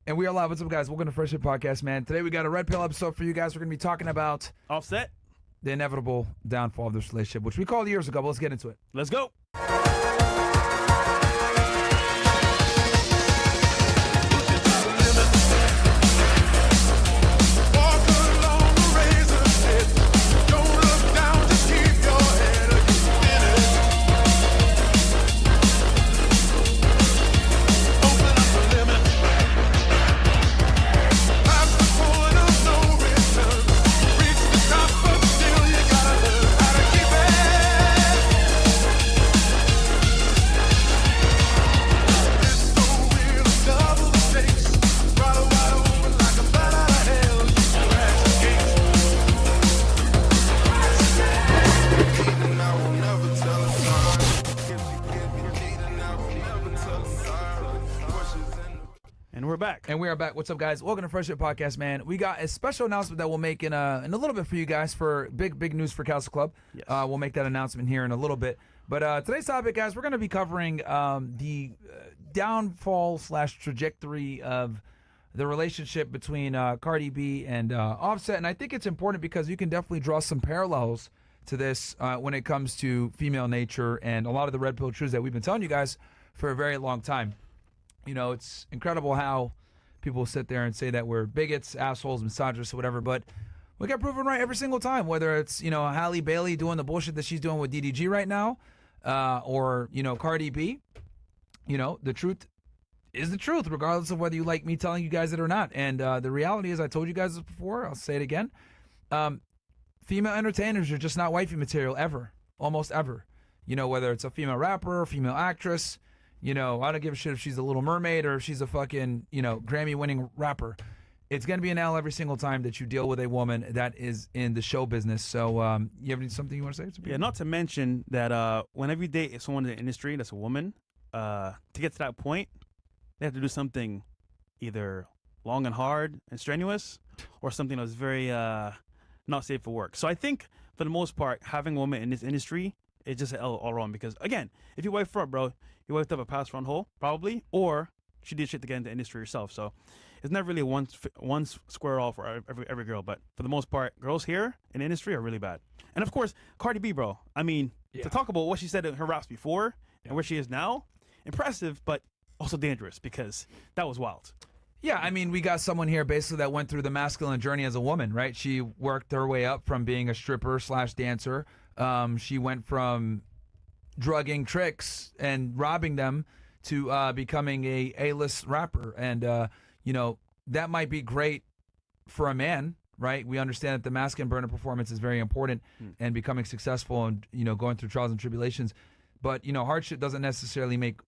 And we are live. What's up, guys? Welcome to Fresh Hit Podcast, man. Today we got a Red Pill episode for you guys. We're going to be talking about Offset, the inevitable downfall of this relationship, which we called years ago, but let's get into it. let's go. And we're back. And we are back. What's up, guys? Welcome to Fresh Hit Podcast, man. We got a special announcement that we'll make in a little bit for you guys for big news for Castle Club. Yes. We'll make that announcement here in a little bit. But today's topic, guys, we're going to be covering the downfall / trajectory of the relationship between Cardi B and Offset. And I think it's important because you can definitely draw some parallels to this when it comes to female nature and a lot of the red pill truths that we've been telling you guys for a very long time. You know, it's incredible how people sit there and say that we're bigots, assholes, misogynists, or whatever, but we get proven right every single time, whether it's, you know, Halle Bailey doing the bullshit that she's doing with DDG right now, or, you know, Cardi B. You know, the truth is the truth, regardless of whether you like me telling you guys it or not. And the reality is, I told you guys this before, I'll say it again, female entertainers are just not wifey material ever, almost ever. You know, whether it's a female rapper, female actress. You know, I don't give a shit if she's a Little Mermaid or if she's a fucking, you know, Grammy-winning rapper. It's going to be an L every single time that you deal with a woman that is in the show business. So, you have something you want to say? Yeah, not to mention that whenever you date someone in the industry that's a woman, to get to that point, they have to do something either long and hard and strenuous or something that's very not safe for work. So I think, for the most part, having a woman in this industry is just an L all wrong because, again, if you wife her up, bro, you wifed up a past front hole, probably, or she did shit to get into the industry herself. So it's not really one square all for every girl, but for the most part, girls here in the industry are really bad. And of course, Cardi B, bro. I mean, to talk about what she said in her raps before and where she is now, impressive, but also dangerous because that was wild. Yeah, I mean, we got someone here basically that went through the masculine journey as a woman, right? She worked her way up from being a stripper / dancer. She went from drugging tricks and robbing them to becoming a A-list rapper. And, you know, that might be great for a man, right? We understand that the masculine burner performance is very important and becoming successful and, you know, going through trials and tribulations. But, you know, hardship doesn't necessarily make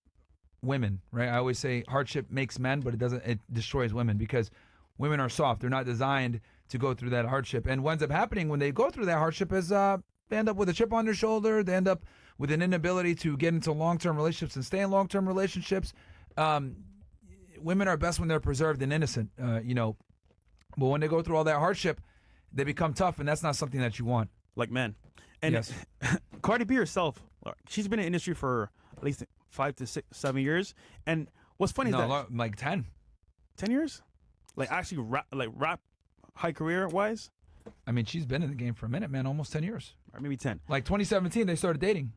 women, right? I always say hardship makes men, but it destroys women because women are soft. They're not designed to go through that hardship. And what ends up happening when they go through that hardship is they end up with a chip on their shoulder. They end up with an inability to get into long-term relationships and stay in long-term relationships. Women are best when they're preserved and innocent, you know. But when they go through all that hardship, they become tough, and that's not something that you want. Like men. And yes. Cardi B herself, she's been in the industry for at least 5 to 6, 7 years. And what's funny is that like 10. 10 years? Like actually rap high career wise? I mean, she's been in the game for a minute, man, almost 10 years. Or maybe 10. Like 2017, they started dating.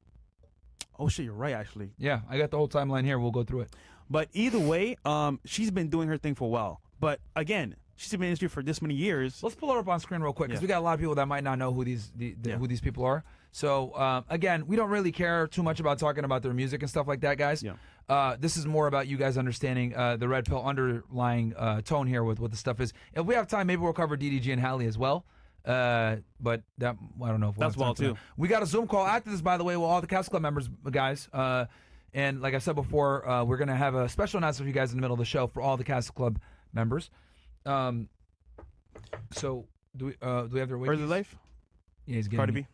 Oh shit, you're right actually. Yeah, I got the whole timeline here. We'll go through it. But either way, she's been doing her thing for a while. But again, she's been in the industry for this many years. Let's pull her up on screen real quick because we got a lot of people that might not know who these people are. So again, we don't really care too much about talking about their music and stuff like that, guys. Yeah. This is more about you guys understanding the red pill underlying tone here with what the stuff is. If we have time, maybe we'll cover DDG and Halle as well. But that I don't know if we'll that's have time well too. That. We got a Zoom call after this, by the way, with all the Castle Club members, guys. And like I said before, we're gonna have a special announcement for you guys in the middle of the show for all the Castle Club members. So do we have their wikis? Early life? Yeah, he's getting Cardi me. B.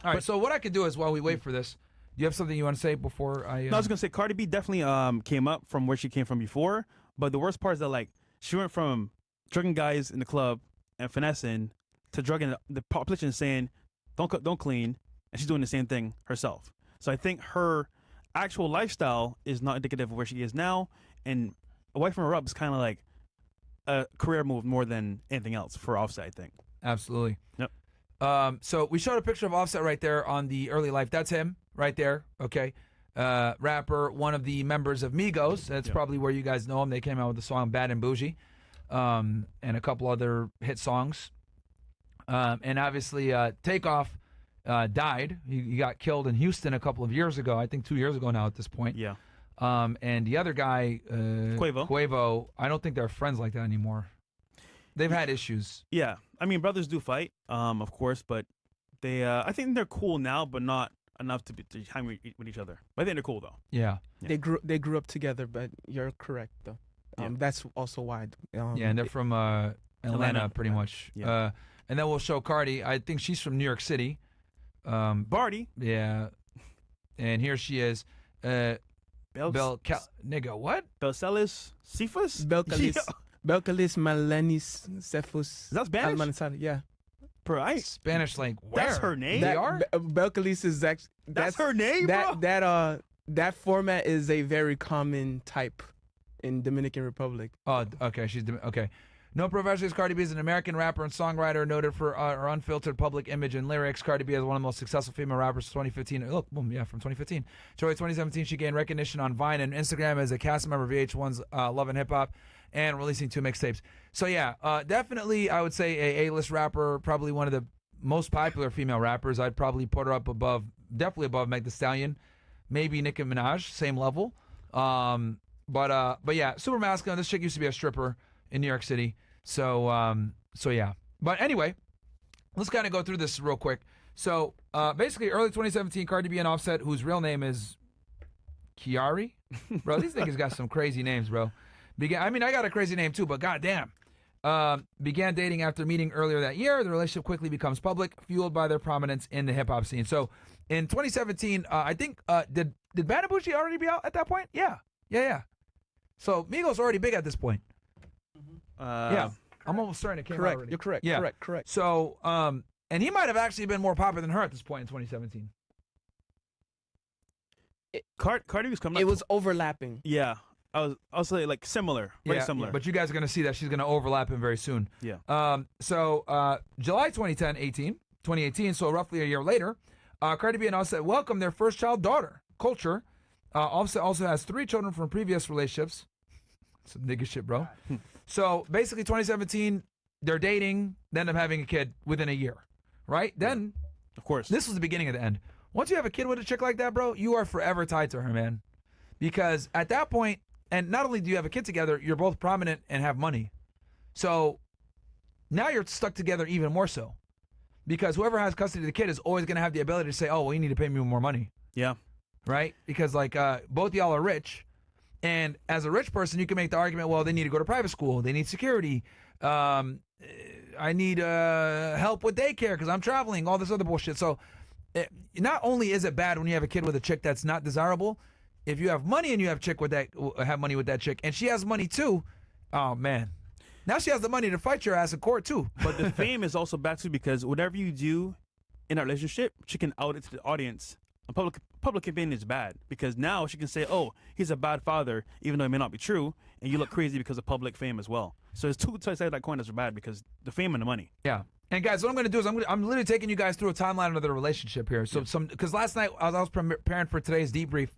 All right. So what I could do is while we wait for this, do you have something you want to say before I? No, I was gonna say Cardi B definitely came up from where she came from before, but the worst part is that like she went from drugging guys in the club and finessing to drugging the population, saying don't cook, don't clean, and she's doing the same thing herself. So I think her actual lifestyle is not indicative of where she is now, and away from her up is kind of like a career move more than anything else for Offset, I think. Absolutely. Yep. So we showed a picture of Offset right there on the early life. That's him right there. Okay. Rapper, one of the members of Migos. That's probably where you guys know him. They came out with the song Bad and Bougie, and a couple other hit songs. And obviously, Takeoff died. He got killed in Houston a couple of years ago. I think 2 years ago now at this point. Yeah. And the other guy, Quavo, I don't think they're friends like that anymore. They've had issues. Yeah. I mean, brothers do fight, of course, but they, I think they're cool now, but not enough to hang with each other. But I think they're cool though. Yeah. They grew up together, but you're correct though. That's also why. And they're from Atlanta, pretty much. Yeah. And then we'll show Cardi. I think she's from New York City. Barty. Yeah. And here she is. Nigga, what? Belcelis Cephas? Belcalis Malenis Cephus. Is that Spanish? Yeah. Spanish, like, where? That's her name? Belcalis is actually... That's her name, bro? That format is a very common type in Dominican Republic. Oh, okay. Okay. No professionals. Cardi B is an American rapper and songwriter noted for her unfiltered public image and lyrics. Cardi B is one of the most successful female rappers of 2015. Look, boom, yeah, from 2015. July 2017, she gained recognition on Vine and Instagram as a cast member of VH1's Love and Hip Hop and releasing 2 mixtapes. So, yeah, definitely I would say a A-list rapper, probably one of the most popular female rappers. I'd probably put her up definitely above Meg Thee Stallion, maybe Nicki Minaj, same level. But yeah, super masculine. This chick used to be a stripper in New York City. So yeah. But anyway, let's kind of go through this real quick. So basically, early 2017, Cardi B and Offset, whose real name is Kiari. Bro, these niggas got some crazy names, bro. I got a crazy name too, but goddamn. Began dating after meeting earlier that year. The relationship quickly becomes public, fueled by their prominence in the hip-hop scene. So in 2017, I think, did Bad and Bougie already be out at that point? Yeah. So Migos already big at this point. Yeah, I'm almost certain it came out already. You're correct. Yeah. Correct. So, and he might have actually been more popular than her at this point in 2017. Cardi was coming up. It was overlapping. Yeah. I'll say like similar. Very similar. Yeah, but you guys are going to see that she's going to overlap him very soon. Yeah. So, July 2018, so roughly a year later, Cardi B and Offset welcomed their first child daughter, Culture. Offset also has 3 children from previous relationships. Some nigga shit, bro. So basically 2017, they're dating, they end up having a kid within a year, right? Then, of course, this was the beginning of the end. Once you have a kid with a chick like that, bro, you are forever tied to her, man. Because at that point, and not only do you have a kid together, you're both prominent and have money. So now you're stuck together even more so. Because whoever has custody of the kid is always going to have the ability to say, oh, well, you need to pay me more money. Yeah. Right? Because like both y'all are rich. And as a rich person, you can make the argument, well, they need to go to private school. They need security. I need help with daycare because I'm traveling, all this other bullshit. So not only is it bad when you have a kid with a chick that's not desirable, if you have money and you have money with that chick, and she has money too, oh, man. Now she has the money to fight your ass in court too. But the fame is also bad too because whatever you do in a relationship, she can out it to the audience. Public opinion is bad because now she can say, oh, he's a bad father, even though it may not be true, and you look crazy because of public fame as well. So there's 2 sides of that coin that's bad because the fame and the money. Yeah. And guys, what I'm going to do is I'm literally taking you guys through a timeline of their relationship here. So because last night as I was preparing for today's debrief,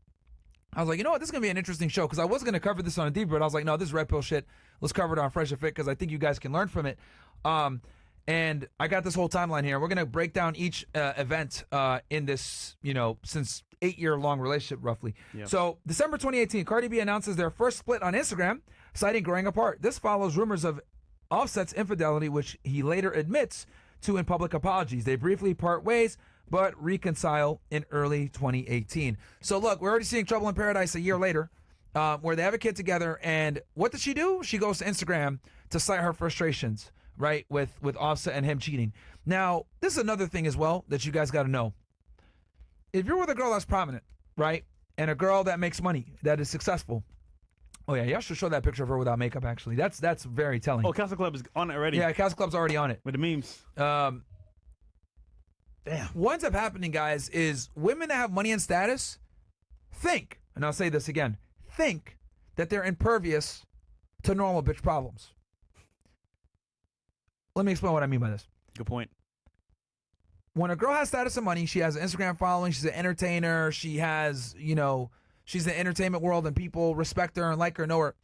I was like, you know what, this is going to be an interesting show because I was going to cover this on a debrief, but I was like, no, this is red pill shit. Let's cover it on Fresh and Fit because I think you guys can learn from it. And I got this whole timeline here. We're going to break down each event in this, since 8-year-long relationship, roughly. Yep. So, December 2018, Cardi B announces their first split on Instagram, citing growing apart. This follows rumors of Offset's infidelity, which he later admits to in public apologies. They briefly part ways, but reconcile in early 2018. So, look, we're already seeing Trouble in Paradise a year later, where they have a kid together. And what does she do? She goes to Instagram to cite her frustrations, right, with Offset and him cheating. Now, this is another thing as well that you guys got to know. If you're with a girl that's prominent, right, and a girl that makes money, that is successful. Oh, yeah, y'all should show that picture of her without makeup, actually. That's very telling. Oh, Castle Club is on it already. Yeah, Castle Club's already on it. With the memes. Damn. What ends up happening, guys, is women that have money and status think, and I'll say this again, think that they're impervious to normal bitch problems. Let me explain what I mean by this. Good point. When a girl has status and money, she has an Instagram following, she's an entertainer, she has, she's in the entertainment world and people respect her and like her, know her.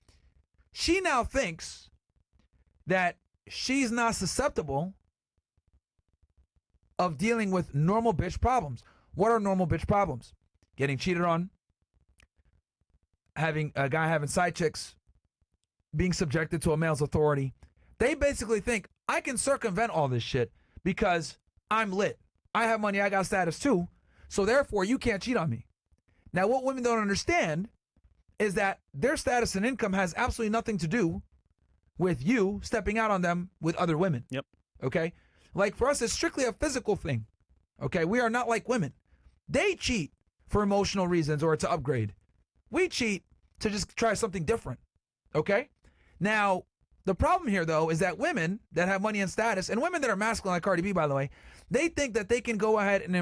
She now thinks that she's not susceptible of dealing with normal bitch problems. What are normal bitch problems? Getting cheated on, having a guy having side chicks, being subjected to a male's authority. They basically think I can circumvent all this shit because I'm lit. I have money, I got status too. So therefore you can't cheat on me. Now what women don't understand is that their status and income has absolutely nothing to do with you stepping out on them with other women. Yep. Okay? Like for us, it's strictly a physical thing. Okay? We are not like women. They cheat for emotional reasons or to upgrade. We cheat to just try something different. Okay? Now, the problem here, though, is that women that have money and status, and women that are masculine like Cardi B, by the way, they think that they can go ahead and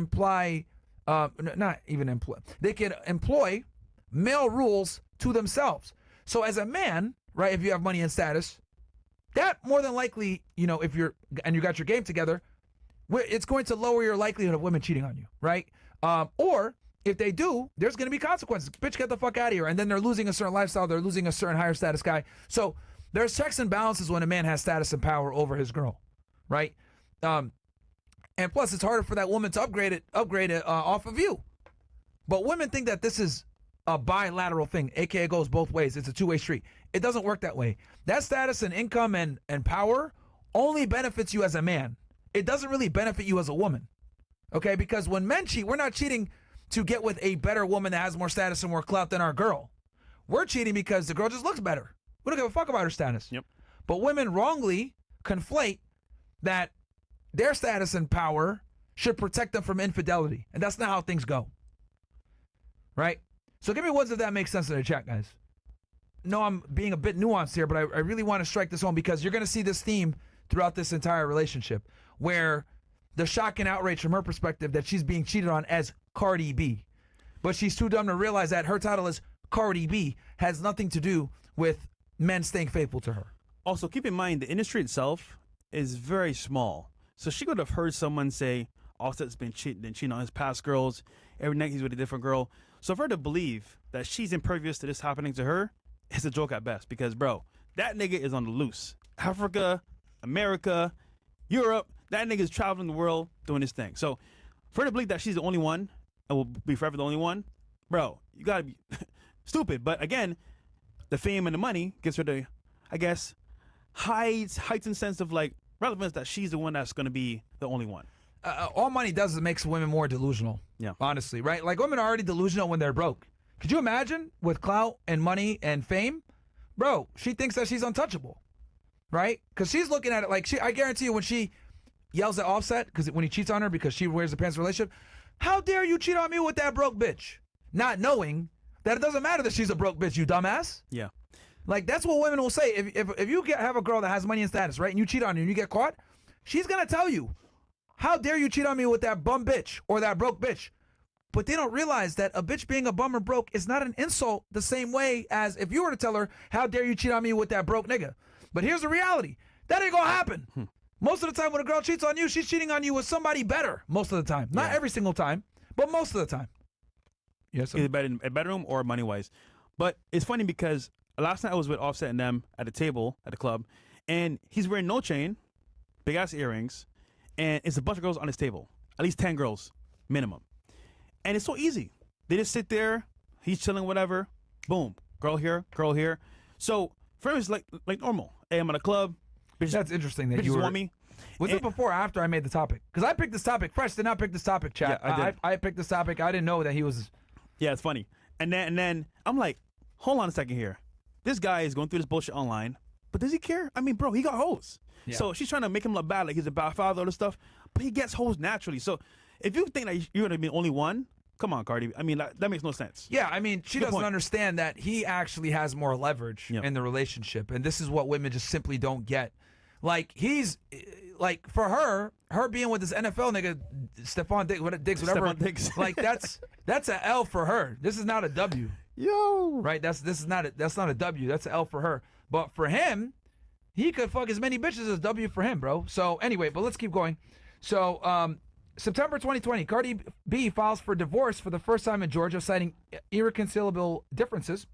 they can employ male rules to themselves. So as a man, right, if you have money and status, that more than likely, if you got your game together, it's going to lower your likelihood of women cheating on you, right? Or if they do, there's going to be consequences. Bitch, get the fuck out of here. And then they're losing a certain lifestyle. They're losing a certain higher status guy. So there's checks and balances when a man has status and power over his girl, right? And plus, it's harder for that woman to upgrade it off of you. But women think that this is a bilateral thing, aka it goes both ways. It's a two-way street. It doesn't work that way. That status and income and power only benefits you as a man. It doesn't really benefit you as a woman, okay? Because when men cheat, we're not cheating to get with a better woman that has more status and more clout than our girl. We're cheating because the girl just looks better. We don't give a fuck about her status. Yep. But women wrongly conflate that their status and power should protect them from infidelity. And that's not how things go. Right? So give me words if that makes sense in the chat, guys. No, I'm being a bit nuanced here, but I really want to strike this home because you're going to see this theme throughout this entire relationship where the shock and outrage from her perspective that she's being cheated on as Cardi B. But she's too dumb to realize that her title as Cardi B has nothing to do with men staying faithful to her. Also, keep in mind, the industry itself is very small. So she could have heard someone say, Offset's been cheating on his past girls. Every night he's with a different girl. So for her to believe that she's impervious to this happening to her, it's a joke at best. Because, bro, that nigga is on the loose. Africa, America, Europe, that nigga's traveling the world doing his thing. So for her to believe that she's the only one and will be forever the only one, bro, you gotta be stupid. But again, the fame and the money gives her the, I guess, heightened sense of like relevance that she's the one that's gonna be the only one. All money does is makes women more delusional. Yeah. Honestly, right? Like women are already delusional when they're broke. Could you imagine with clout and money and fame? Bro, she thinks that she's untouchable. Right? Because she's looking at it like I guarantee you when she yells at Offset, because when he cheats on her because she wears the pants in a relationship, how dare you cheat on me with that broke bitch? Not knowing that it doesn't matter that she's a broke bitch, you dumbass. Yeah. Like that's what women will say. If you have a girl that has money and status, right, and you cheat on her and you get caught, she's gonna tell you, how dare you cheat on me with that bum bitch or that broke bitch? But they don't realize that a bitch being a bum or broke is not an insult the same way as if you were to tell her, how dare you cheat on me with that broke nigga? But here's the reality. That ain't gonna happen. Most of the time when a girl cheats on you, she's cheating on you with somebody better. Most of the time. Not every single time, but most of the time. Yes, sir. Either better in a bedroom or money-wise. But it's funny because last night I was with Offset and them at a table at the club, and he's wearing no chain, big-ass earrings, and it's a bunch of girls on his table. At least 10 girls, minimum. And it's so easy. They just sit there, he's chilling, whatever, boom, girl here, girl here. So for him, it's like normal. Hey, I'm at a club. Bitches, that's interesting that bitches you were. want me. Was it before or after I made the topic? Because I picked this topic. Fresh did not pick this topic, chat. Yeah, I did. I picked this topic. I didn't know that he was. Yeah, it's funny. And then I'm like, hold on a second here. This guy is going through this bullshit online, but does he care? I mean, bro, he got hoes. Yeah. So she's trying to make him look bad, like he's a bad father, all this stuff. But he gets hoes naturally. So if you think that you're going to be the only one, come on, Cardi. I mean, that makes no sense. Yeah, I mean, she doesn't understand that he actually has more leverage in the relationship. And this is what women just simply don't get. Like, he's, like, for her being with this NFL nigga, Stephon Diggs, whatever. Stephon Diggs. Like, that's an L for her. This is not a W. Yo. Right? That's not a W. That's an L for her. But for him, he could fuck as many bitches as W for him, bro. So anyway, but let's keep going. So September 2020, Cardi B files for divorce for the first time in Georgia, citing irreconcilable differences.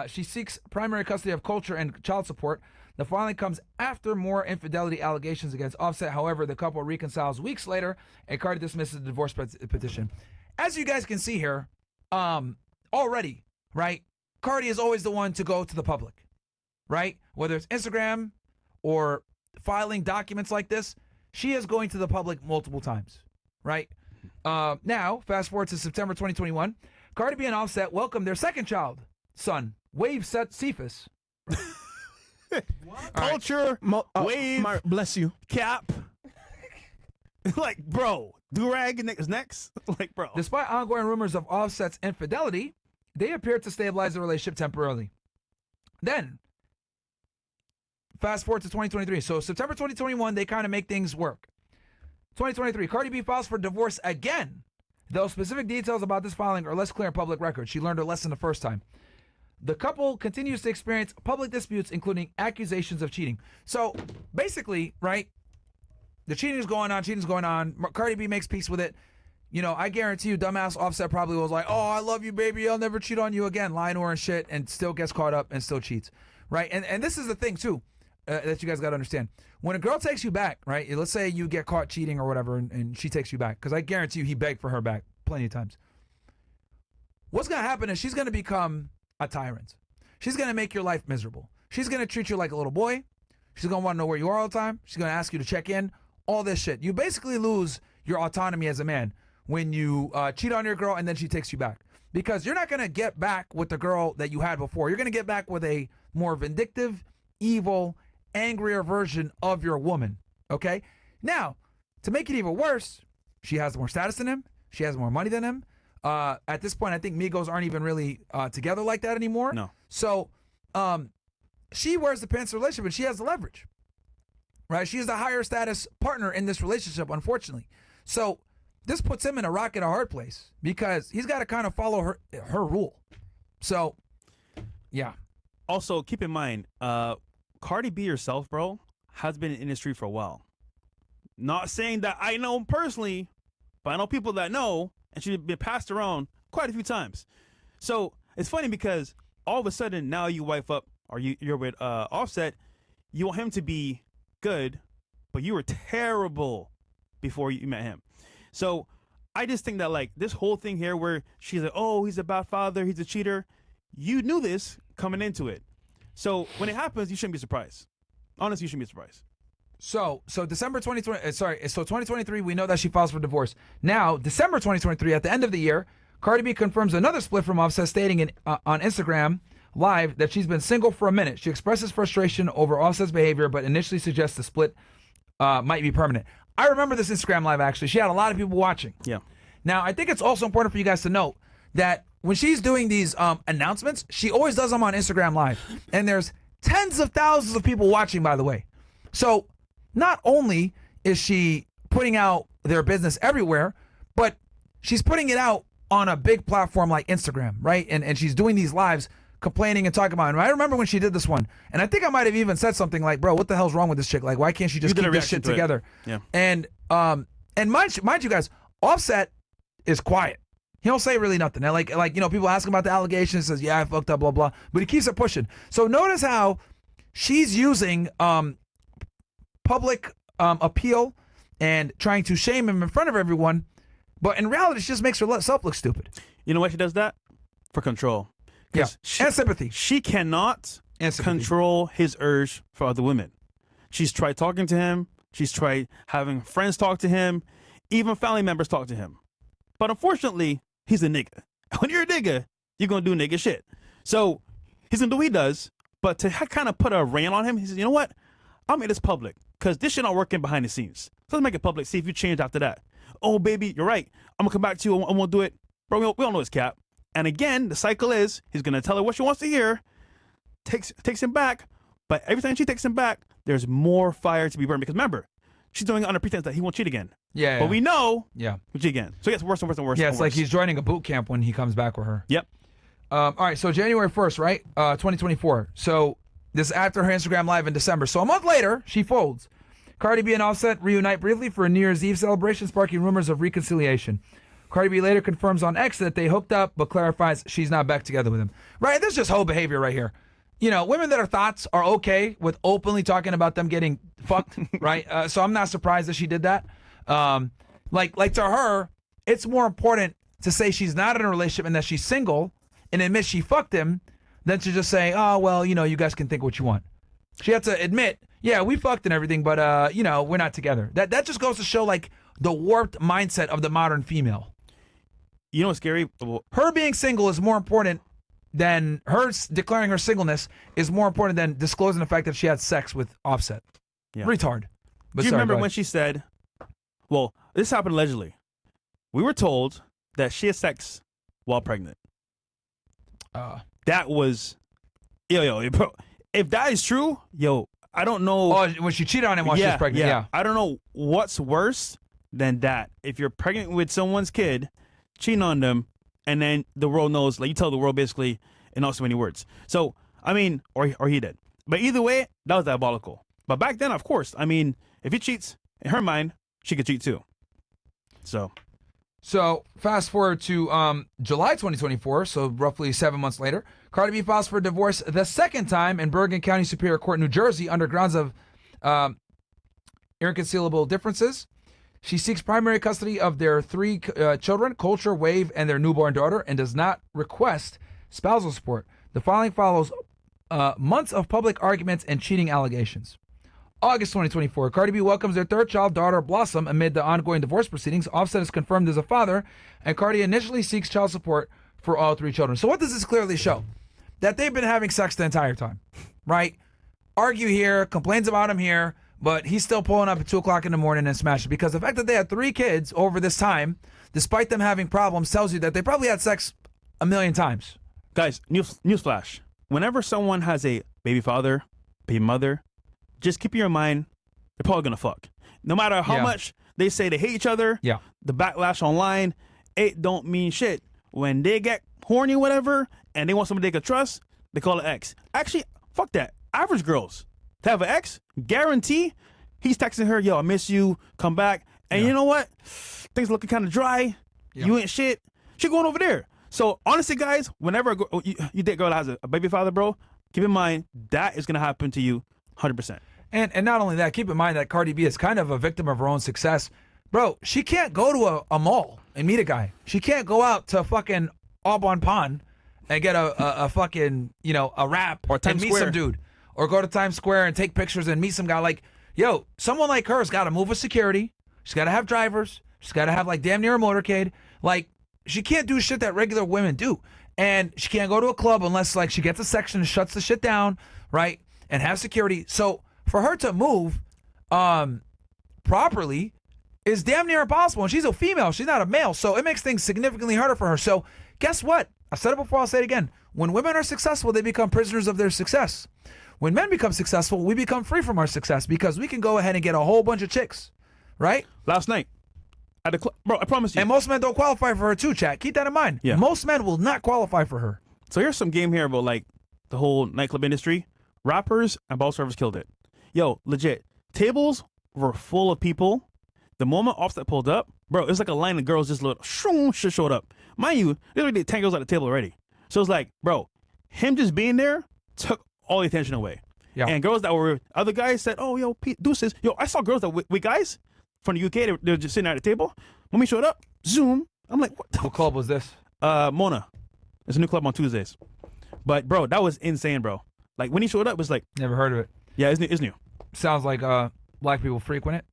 She seeks primary custody of culture and child support. The filing comes after more infidelity allegations against Offset. However, the couple reconciles weeks later, and Cardi dismisses the divorce petition. As you guys can see here, already, right? Cardi is always the one to go to the public, right? Whether it's Instagram or filing documents like this, she is going to the public multiple times, right? Now, fast forward to September 2021, Cardi B and Offset welcomed their second child, son, Wave Set Cephas. Culture, wave, bless you. cap. Like, bro, do-rag is next. Like, bro. Despite ongoing rumors of Offset's infidelity, they appeared to stabilize the relationship temporarily. Then, fast forward to 2023. So September 2021, they kind of make things work. 2023, Cardi B files for divorce again. Though specific details about this filing are less clear in public record. She learned her lesson the first time. The couple continues to experience public disputes, including accusations of cheating. So basically, right, the cheating is going on. Cardi B makes peace with it. You know, I guarantee you, dumbass Offset probably was like, oh, I love you, baby. I'll never cheat on you again. Lying to her and shit, and still gets caught up and still cheats, right? And this is the thing, too, that you guys got to understand. When a girl takes you back, right, let's say you get caught cheating or whatever, and she takes you back, because I guarantee you he begged for her back plenty of times. What's going to happen is she's going to become a tyrant. She's going to make your life miserable. She's going to treat you like a little boy. She's going to want to know where you are all the time. She's going to ask you to check in, all this shit. You basically lose your autonomy as a man when you cheat on your girl and then she takes you back. Because you're not going to get back with the girl that you had before. You're going to get back with a more vindictive, evil, angrier version of your woman. Okay? Now, to make it even worse, she has more status than him. She has more money than him. At this point, I think Migos aren't even really together like that anymore. No. So she wears the pants in the relationship, and she has the leverage, right? She is the higher status partner in this relationship, unfortunately. So this puts him in a rock and a hard place because he's got to kind of follow her rule. So, yeah. Also, keep in mind, Cardi B herself, bro, has been in the industry for a while. Not saying that I know him personally, but I know people that know, and she's been passed around quite a few times. So it's funny because all of a sudden now you wife up, or you're with Offset, you want him to be good, but you were terrible before you met him. So I just think that, like, this whole thing here where she's like, oh, he's a bad father, he's a cheater, you knew this coming into it. So when it happens, you shouldn't be surprised. Honestly, you shouldn't be surprised. So December 2020, so 2023, we know that she files for divorce. Now, December 2023, at the end of the year, Cardi B confirms another split from Offset, stating on Instagram Live that she's been single for a minute. She expresses frustration over Offset's behavior, but initially suggests the split might be permanent. I remember this Instagram Live, actually. She had a lot of people watching. Yeah. Now, I think it's also important for you guys to note that when she's doing these announcements, she always does them on Instagram Live. And there's tens of thousands of people watching, by the way. So not only is she putting out their business everywhere, but she's putting it out on a big platform like Instagram, right? And she's doing these lives complaining and talking about it. And I remember when she did this one, and I think I might have even said something like, bro, what the hell's wrong with this chick? Like, why can't she just keep this shit together? Yeah. And mind you guys, Offset is quiet. He don't say really nothing. And like you know, people ask him about the allegations, says, yeah, I fucked up, blah, blah. But he keeps it pushing. So notice how she's using public appeal and trying to shame him in front of everyone, but in reality, she just makes herself look stupid. You know why she does that? For control. Yeah, and sympathy. She cannot control his urge for other women. She's tried talking to him. She's tried having friends talk to him. Even family members talk to him. But unfortunately, he's a nigga. When you're a nigga, you're going to do nigga shit. So he's going to do what he does, but to kind of put a rein on him, he says, you know what? I'll make this public because this shit not working behind the scenes. So let's make it public, see if you change after that. Oh, baby, you're right. I'm going to come back to you. I won't do it. Bro, we all know his cap. And again, the cycle is he's going to tell her what she wants to hear, takes him back, but every time she takes him back, there's more fire to be burned. Because remember, she's doing it under pretense that he won't cheat again. Yeah. But we know he'll cheat again. So it gets worse and worse and worse. Yeah, and it's worse. like he's joining a boot camp when he comes back with her. Yep. All right, so January 1st, right? 2024. So This is after her Instagram Live in December. So a month later, she folds. Cardi B and Offset reunite briefly for a New Year's Eve celebration, sparking rumors of reconciliation. Cardi B later confirms on X that they hooked up, but clarifies she's not back together with him. Right? This is just whole behavior right here. You know, women that are thoughts are okay with openly talking about them getting fucked, right? So I'm not surprised that she did that. Like to her, it's more important to say she's not in a relationship and that she's single and admit she fucked him than to just say, oh, well, you know, you guys can think what you want. She had to admit, yeah, we fucked and everything, but, you know, we're not together. That just goes to show, like, the warped mindset of the modern female. You know what's scary? Her being single is more important than her declaring her singleness is more important than disclosing the fact that she had sex with Offset. Yeah. Retard. But do you remember when she said, well, this happened allegedly. We were told that she had sex while pregnant. That was, yo, bro. If that is true, yo, I don't know. Oh, when she cheated on him while she was pregnant, yeah. I don't know what's worse than that. If you're pregnant with someone's kid, cheating on them, and then the world knows, like you tell the world basically in not so many words. So, I mean, or he did. But either way, that was diabolical. But back then, of course, I mean, if he cheats, in her mind, she could cheat too. So fast forward to July 2024, so roughly 7 months later, Cardi B files for divorce the second time in Bergen County Superior Court, New Jersey, under grounds of irreconcilable differences. She seeks primary custody of their 3 children, Culture, Wave, and their newborn daughter, and does not request spousal support. The filing follows months of public arguments and cheating allegations. August 2024, Cardi B welcomes their 3rd child, daughter Blossom, amid the ongoing divorce proceedings. Offset is confirmed as a father, and Cardi initially seeks child support for all 3 children. So what does this clearly show? That they've been having sex the entire time, right? Argue here, complains about him here, but he's still pulling up at 2 o'clock in the morning and smashing. Because the fact that they had 3 kids over this time, despite them having problems, tells you that they probably had sex a million times. Guys, newsflash. Whenever someone has a baby father, baby mother, just keep in your mind, they're probably going to fuck. No matter how much they say they hate each other, the backlash online, it don't mean shit. When they get horny or whatever, and they want somebody they can trust, they call it ex. Actually, fuck that. Average girls, to have an ex, guarantee he's texting her, yo, I miss you, come back. And you know what? Things looking kind of dry. You ain't shit. She going over there. So honestly, guys, whenever you date a girl that has a baby father, bro, keep in mind that is going to happen to you 100%. And not only that, keep in mind that Cardi B is kind of a victim of her own success. Bro, she can't go to a mall and meet a guy. She can't go out to fucking Aubon Pond and get a fucking, you know, a wrap or and meet some dude. Or go to Times Square and take pictures and meet some guy. Like, yo, someone like her has got to move with security. She's got to have drivers. She's got to have, like, damn near a motorcade. Like, she can't do shit that regular women do. And she can't go to a club unless, like, she gets a section and shuts the shit down, right? And have security. So for her to move properly is damn near impossible. And she's a female. She's not a male. So it makes things significantly harder for her. So guess what? I said it before. I'll say it again. When women are successful, they become prisoners of their success. When men become successful, we become free from our success because we can go ahead and get a whole bunch of chicks, right? Last night at the club, bro, I promise you. And most men don't qualify for her too, chat. Keep that in mind. Yeah. Most men will not qualify for her. So here's some game here about like the whole nightclub industry. Rappers and ball servers killed it. Yo, legit. Tables were full of people. The moment Offset pulled up, bro, it was like a line of girls just showed up. Mind you, there's already 10 girls at the table already. So it's like, bro, him just being there took all the attention away. Yeah. And girls that were, other guys said, oh, yo, Pete, deuces. Yo, I saw girls that with guys from the UK, they were just sitting at the table. When we showed up, Zoom. I'm like, what club was this? Mona. It's a new club on Tuesdays. But, bro, that was insane, bro. Like, when he showed up, it was like... Never heard of it. Yeah, it's new. Sounds like black people frequent it.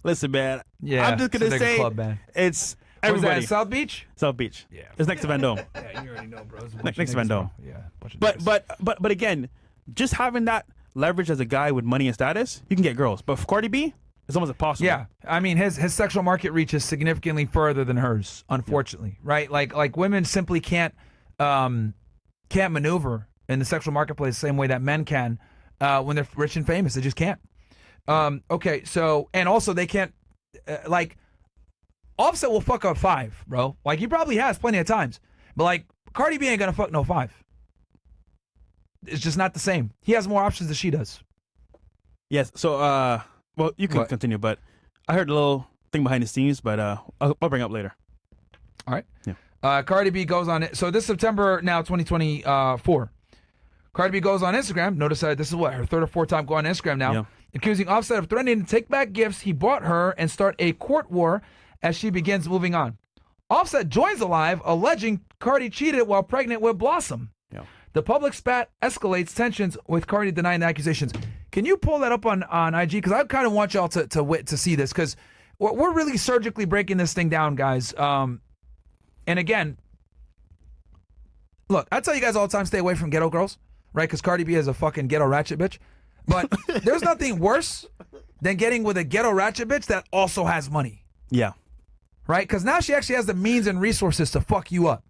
Listen, man. Yeah, I'm just going to say club, man. It's everybody. Was that South Beach? South Beach. Yeah. It's next to Van Dome. Yeah, you already know, bro. Next to Van Dome. Yeah. But again, just having that leverage as a guy with money and status, you can get girls. But for Cardi B, it's almost impossible. Yeah. I mean, his sexual market reach is significantly further than hers, unfortunately. Yeah. Right? Like women simply can't maneuver in the sexual marketplace the same way that men can when they're rich and famous. They just can't. Okay, so, and also they can't, like, Offset will fuck up 5, bro. Like, he probably has plenty of times. But, like, Cardi B ain't gonna fuck no 5. it's just not the same. He has more options than she does. Yes. So, well, you can What? continue, but I heard a little thing behind the scenes, but I'll bring it up later. All right. Yeah. Cardi B goes on it. So this September now, 2024. Cardi B goes on Instagram. Notice that this is what her third or fourth time going on Instagram now, Yeah. accusing Offset of threatening to take back gifts he bought her and start a court war as she begins moving on. Offset joins the live, alleging Cardi cheated while pregnant with Blossom. Yeah. The public spat escalates tensions with Cardi denying the accusations. Can you pull that up on IG? Because I kind of want y'all to see this, because we're really surgically breaking this thing down, guys. And again, look, I tell you guys all the time, stay away from ghetto girls, right? Because Cardi B is a fucking ghetto ratchet bitch. But there's nothing worse than getting with a ghetto ratchet bitch that also has money, Yeah. right? Because now she actually has the means and resources to fuck you up,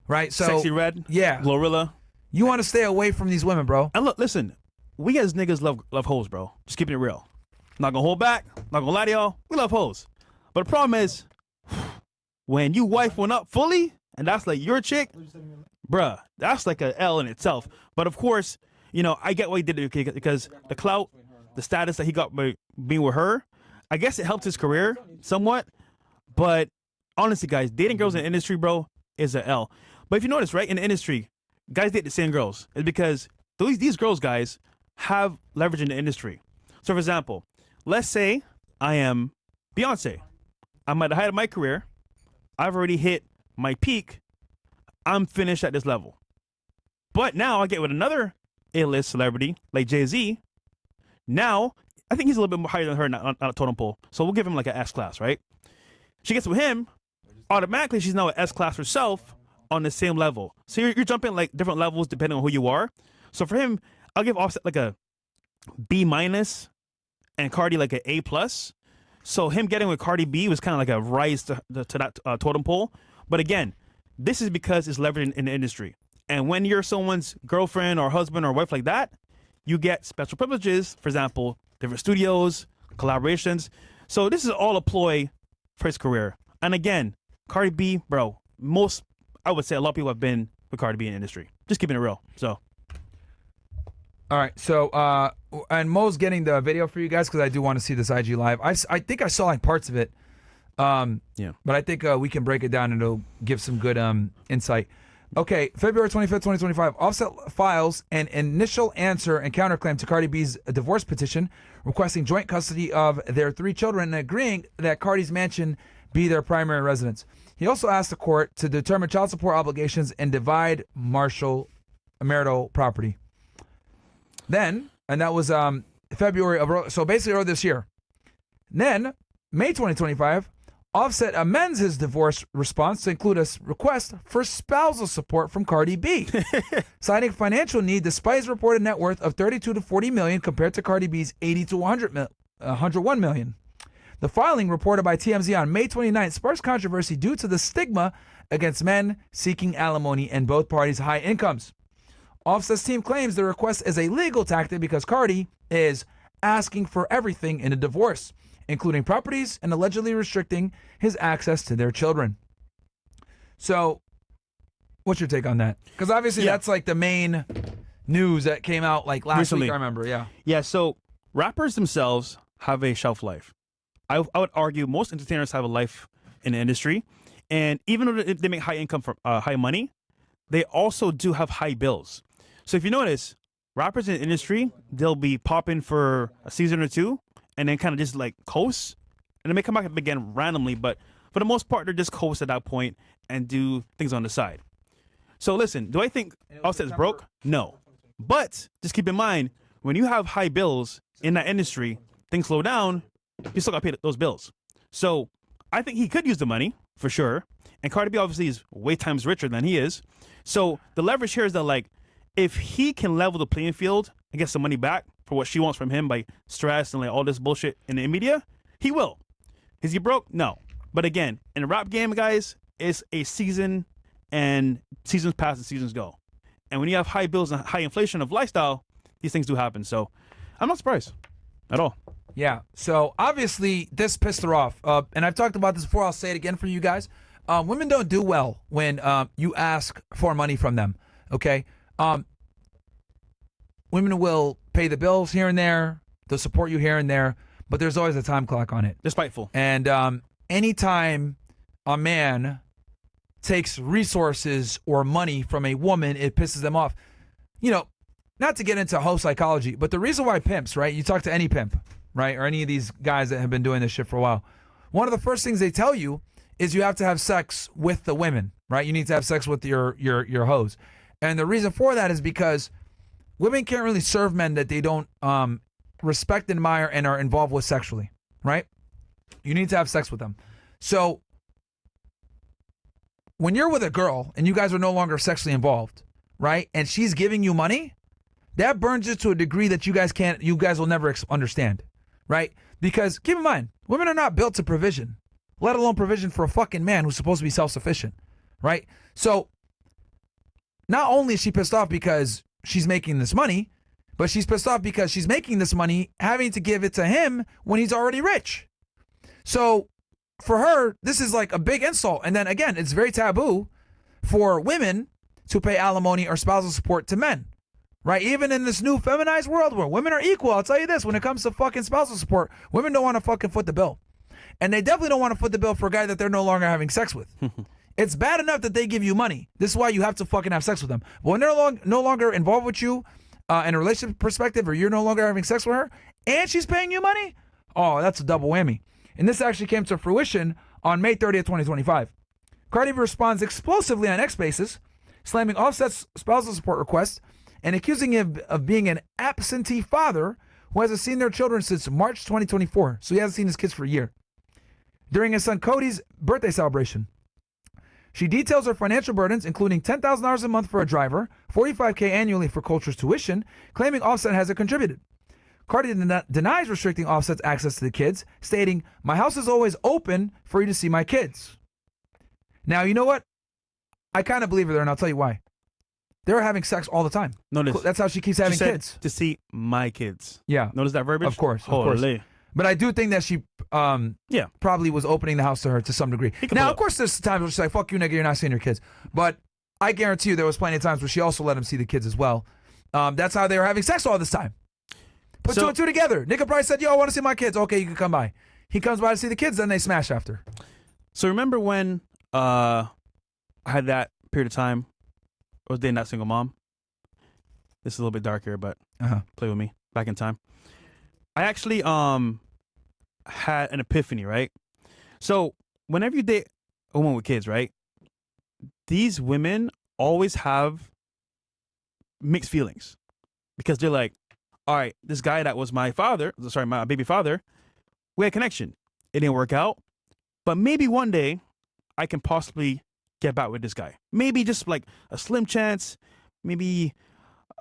right? So Sexy Red. yeah, Glorilla. you want to stay away from these women, bro. And look, listen, we as niggas love hoes, bro. Just keeping it real. Not gonna hold back. Not gonna lie to y'all. We love hoes. But the problem is, when you wife one up fully, and that's like your chick, bruh, that's like a L in itself. But of course, you know, I get why he did it, because the clout, the status that he got by being with her, I guess it helped his career somewhat. But honestly, guys, dating girls in the industry, bro, is a L. But if you notice, right, in the industry, guys date the same girls. It's because these girls, guys, have leverage in the industry. So, for example, let's say I am Beyonce. I'm at the height of my career. I've already hit my peak. I'm finished at this level. But now I get with another A-list celebrity like Jay-Z. Now, I think he's a little bit more higher than her on a totem pole. So we'll give him like an S-class, right? She gets with him. Automatically, she's now an S-class herself on the same level. So you're jumping like different levels depending on who you are. So for him, I'll give Offset like a B- and Cardi like an A+. So him getting with Cardi B was kind of like a rise to that totem pole. But again, this is because it's leveraged in the industry. And when you're someone's girlfriend or husband or wife like that, you get special privileges. For example, different studios, collaborations. So this is all a ploy for his career. And again, Cardi B, bro, I would say a lot of people have been with Cardi B in the industry. Just keeping it real. So. All right, so and Mo's getting the video for you guys because I do want to see this IG live. I think I saw like parts of it, Yeah. but I think we can break it down and it'll give some good insight. Okay, February 25th, 2025, Offset files an initial answer and counterclaim to Cardi B's divorce petition, requesting joint custody of their 3 children and agreeing that Cardi's mansion be their primary residence. He also asked the court to determine child support obligations and divide marital property. Then, and that was February of, so basically earlier this year. Then, May 2025, Offset amends his divorce response to include a request for spousal support from Cardi B, citing financial need despite his reported net worth of 32 to 40 million compared to Cardi B's 80 to 101 million. The filing, reported by TMZ on May 29th, sparks controversy due to the stigma against men seeking alimony and both parties' high incomes. Offset's team claims the request is a legal tactic because Cardi is asking for everything in a divorce, including properties and allegedly restricting his access to their children. So, what's your take on that? Because obviously that's like the main news that came out like last Recently. week, I remember, yeah. Yeah, so rappers themselves have a shelf life. I would argue most entertainers have a life in the industry. And even though they make high income from high money, they also do have high bills. So if you notice, rappers in the industry, they'll be popping for a season or two and then kind of just like coast. And they may come back again randomly, but for the most part, they're just coast at that point and do things on the side. So listen, do I think Offset is broke? No. But just keep in mind, when you have high bills in that industry, things slow down, you still got to pay those bills. So I think he could use the money for sure. And Cardi B obviously is way times richer than he is. So the leverage here is that, like, if he can level the playing field and get some money back for what she wants from him by stress and like all this bullshit in the media, he will. Is he broke? No. But again, in the rap game, guys, it's a season, and seasons pass and seasons go. And when you have high bills and high inflation of lifestyle, these things do happen. So I'm not surprised at all. Yeah, so obviously this pissed her off. And I've talked about this before. I'll say it again for you guys. Women don't do well when you ask for money from them, okay? women will pay the bills here and there. They'll support you here and there, but there's always a time clock on it. They're spiteful. And anytime a man takes resources or money from a woman, it pisses them off. You know, not to get into hoe psychology, but the reason why pimps, right? You talk to any pimp, right? Or any of these guys that have been doing this shit for a while. One of the first things they tell you is you have to have sex with the women, right? You need to have sex with your hoes. And the reason for that is because women can't really serve men that they don't respect, admire, and are involved with sexually, right? You need to have sex with them. So when you're with a girl and you guys are no longer sexually involved, right? And she's giving you money, that burns you to a degree that you guys will never understand, right? Because keep in mind, women are not built to provision, let alone provision for a fucking man who's supposed to be self-sufficient, right? So not only is she pissed off because she's making this money, but she's pissed off because she's making this money having to give it to him when he's already rich. So for her, this is like a big insult. And then again, it's very taboo for women to pay alimony or spousal support to men, right? Even in this new feminized world where women are equal, I'll tell you this, when it comes to fucking spousal support, women don't want to fucking foot the bill. And they definitely don't want to foot the bill for a guy that they're no longer having sex with. It's bad enough that they give you money. This is why you have to fucking have sex with them. But when they're no longer involved with you in a relationship perspective, or you're no longer having sex with her, and she's paying you money, oh, that's a double whammy. And this actually came to fruition on May 30th, 2025. Cardi B responds explosively on X Spaces, slamming Offset's spousal support request and accusing him of being an absentee father who hasn't seen their children since March 2024. So he hasn't seen his kids for a year. During his son Cody's birthday celebration, she details her financial burdens, including $10,000 a month for a driver, $45K annually for Culture's tuition, claiming Offset hasn't contributed. Cardi denies restricting Offset's access to the kids, stating, "My house is always open for you to see my kids." Now, you know what? I kind of believe her there, and I'll tell you why. They're having sex all the time. Notice, that's how she keeps having kids. To see my kids. Yeah. Notice that verbiage? Of course. But I do think that she probably was opening the house to her to some degree. Now, of course, there's times where she's like, "Fuck you, nigga, you're not seeing your kids." But I guarantee you there was plenty of times where she also let him see the kids as well. That's how they were having sex all this time. Put two and two together. Nigga probably said, "Yo, I want to see my kids." Okay, you can come by. He comes by to see the kids, then they smash after. So remember when I had that period of time I was dating that single mom? This is a little bit darker, but play with me. Back in time. I actually had an epiphany, right? So whenever you date a woman with kids, right? These women always have mixed feelings because they're like, all right, this guy that was my baby father, we had a connection. It didn't work out, but maybe one day I can possibly get back with this guy. Maybe just like a slim chance, maybe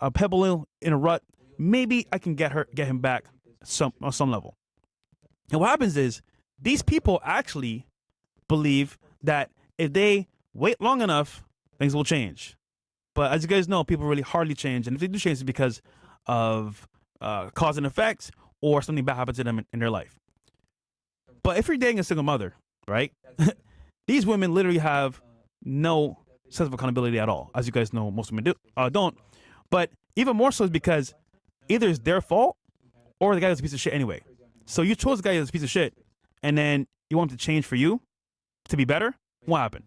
a pebble in a rut. Maybe I can get him back on some level. And what happens is these people actually believe that if they wait long enough, things will change. But as you guys know, people really hardly change. And if they do change, it's because of cause and effect or something bad happens to them in their life. But if you're dating a single mother, right? These women literally have no sense of accountability at all. As you guys know, most women don't. But even more so is because either it's their fault or the guy is a piece of shit anyway. So you chose the guy as a piece of shit, and then you want him to change for you to be better? What happened?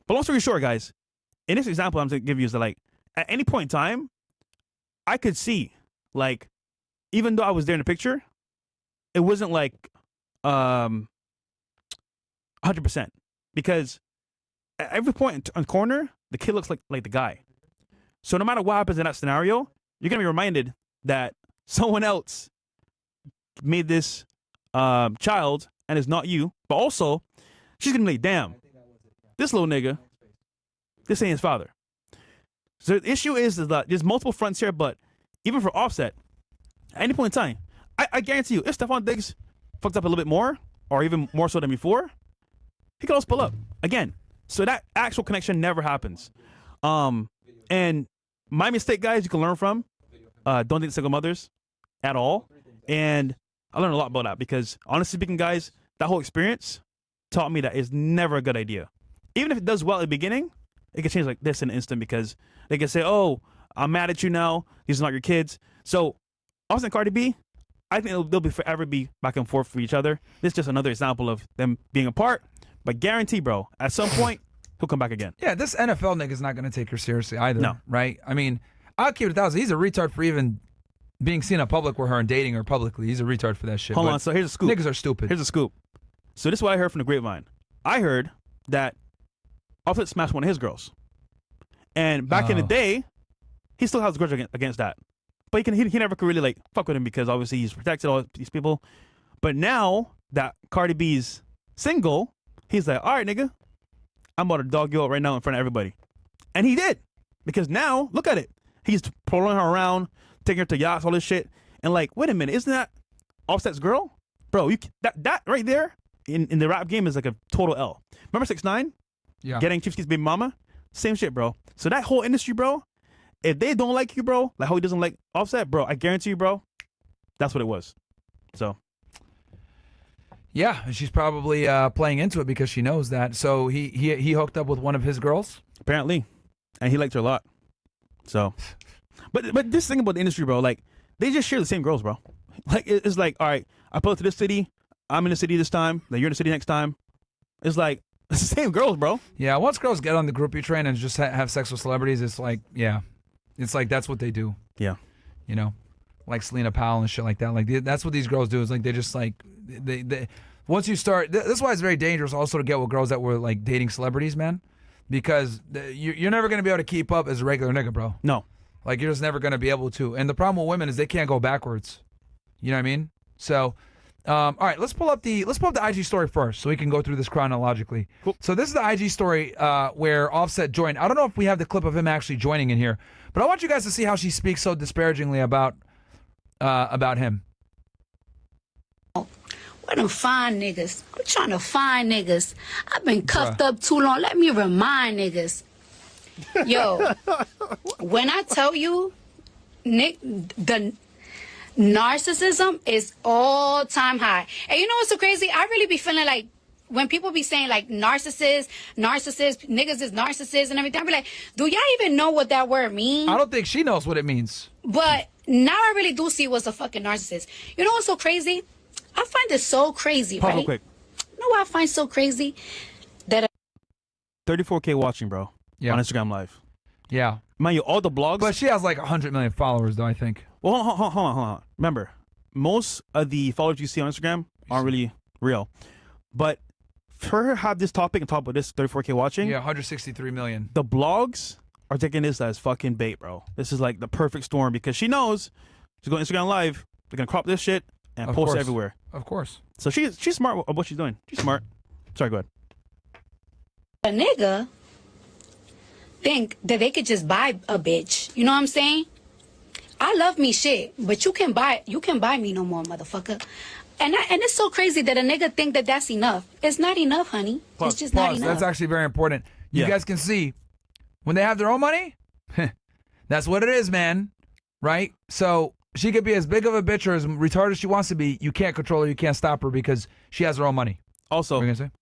But long story short, guys, in this example I'm going to give you is that, like, at any point in time, I could see, like, even though I was there in the picture, it wasn't like 100%. Because at every point on the corner, the kid looks like the guy. So no matter what happens in that scenario, you're going to be reminded that someone else made this child and it's not you. But also, she's going to be like, damn, this little nigga, this ain't his father. So the issue is that there's multiple fronts here, but even for Offset, at any point in time, I guarantee you, if Stephon Diggs fucked up a little bit more, or even more so than before, he could also pull up again. So that actual connection never happens. And my mistake, guys, you can learn from. Don't date single mothers at all. And I learned a lot about that because, honestly speaking, guys, that whole experience taught me that it's never a good idea. Even if it does well at the beginning, it can change like this in an instant because they can say, oh, I'm mad at you now. These are not your kids. So, Offset and Cardi B, I think they'll be forever be back and forth for each other. This is just another example of them being apart. But guarantee, bro, at some point, he'll come back again. Yeah, this NFL nigga's not going to take her seriously either. No. Right? I mean, I'll keep it 1,000. He's a retard for even being seen in public with her and dating her publicly. He's a retard for that shit. Hold But on. So here's a scoop. niggas are stupid. Here's a scoop. So this is what I heard from the grapevine. I heard that Offset smashed one of his girls. And back in the day, he still has a grudge against that. But he never could really like fuck with him because obviously he's protected all these people. But now that Cardi B's single, he's like, all right, nigga, I'm about to dog you out right now in front of everybody. And he did. Because now, look at it. He's pulling her around, taking her to yachts, all this shit. And like, wait a minute, isn't that Offset's girl? Bro, that right there in the rap game is like a total L. Remember 6ix9ine? Yeah. Getting Chief Keef's baby mama? Same shit, bro. So that whole industry, bro, if they don't like you, bro, like how he doesn't like Offset, bro, I guarantee you, bro, that's what it was. So. Yeah, and she's probably playing into it because she knows that. So he hooked up with one of his girls? Apparently. And he liked her a lot. So. But this thing about the industry, bro, like, they just share the same girls, bro. Like, it's like, all right, I pull up to this city, I'm in the city this time, then you're in the city next time. It's like, it's the same girls, bro. Yeah, once girls get on the groupie train and just have sex with celebrities, it's like, yeah. It's like that's what they do. Yeah. You know? Like Selena Powell and shit like that. Like that's what these girls do. Is like they just like they once you start. That's why it's very dangerous also to get with girls that were like dating celebrities, man, because you're never gonna be able to keep up as a regular nigga, bro. No. Like you're just never gonna be able to. And the problem with women is they can't go backwards. You know what I mean? So, all right, let's pull up the IG story first so we can go through this chronologically. Cool. So this is the IG story where Offset joined. I don't know if we have the clip of him actually joining in here, but I want you guys to see how she speaks so disparagingly about him. Where them fine niggas? I'm trying to find niggas. I've been cuffed up too long. Let me remind niggas. Yo, when I tell you, Nick, the narcissism is all time high. And you know what's so crazy? I really be feeling like when people be saying like narcissist, niggas is narcissists and everything, I be like, do y'all even know what that word means? I don't think she knows what it means. But now I really do see what's a fucking narcissist. You know what's so crazy? I find it so crazy, Pause right? real quick. You know what I find so crazy? That 34K watching, bro. Yeah. On Instagram Live. Yeah. Mind you, all the blogs. But she has like 100 million followers, though, I think. Well, hold on. Remember, most of the followers you see on Instagram aren't really real. But for her to have this topic and talk about this 34K watching. Yeah, 163 million. The blogs are taking this as fucking bait, bro. This is like the perfect storm because she knows she's going Instagram Live. They're going to crop this shit and post it everywhere. Of course. So she's smart of what she's doing. She's smart. Sorry, go ahead. a nigga think that they could just buy a bitch. You know what I'm saying? I love me shit, but you can buy me no more, motherfucker. And it's so crazy that a nigga think that that's enough. It's not enough, honey. Pause, it's just not enough. That's actually very important. You guys can see when they have their own money, that's what it is, man. Right? So she could be as big of a bitch or as retarded as she wants to be. You can't control her. You can't stop her because she has her own money. Also, what are you going to say?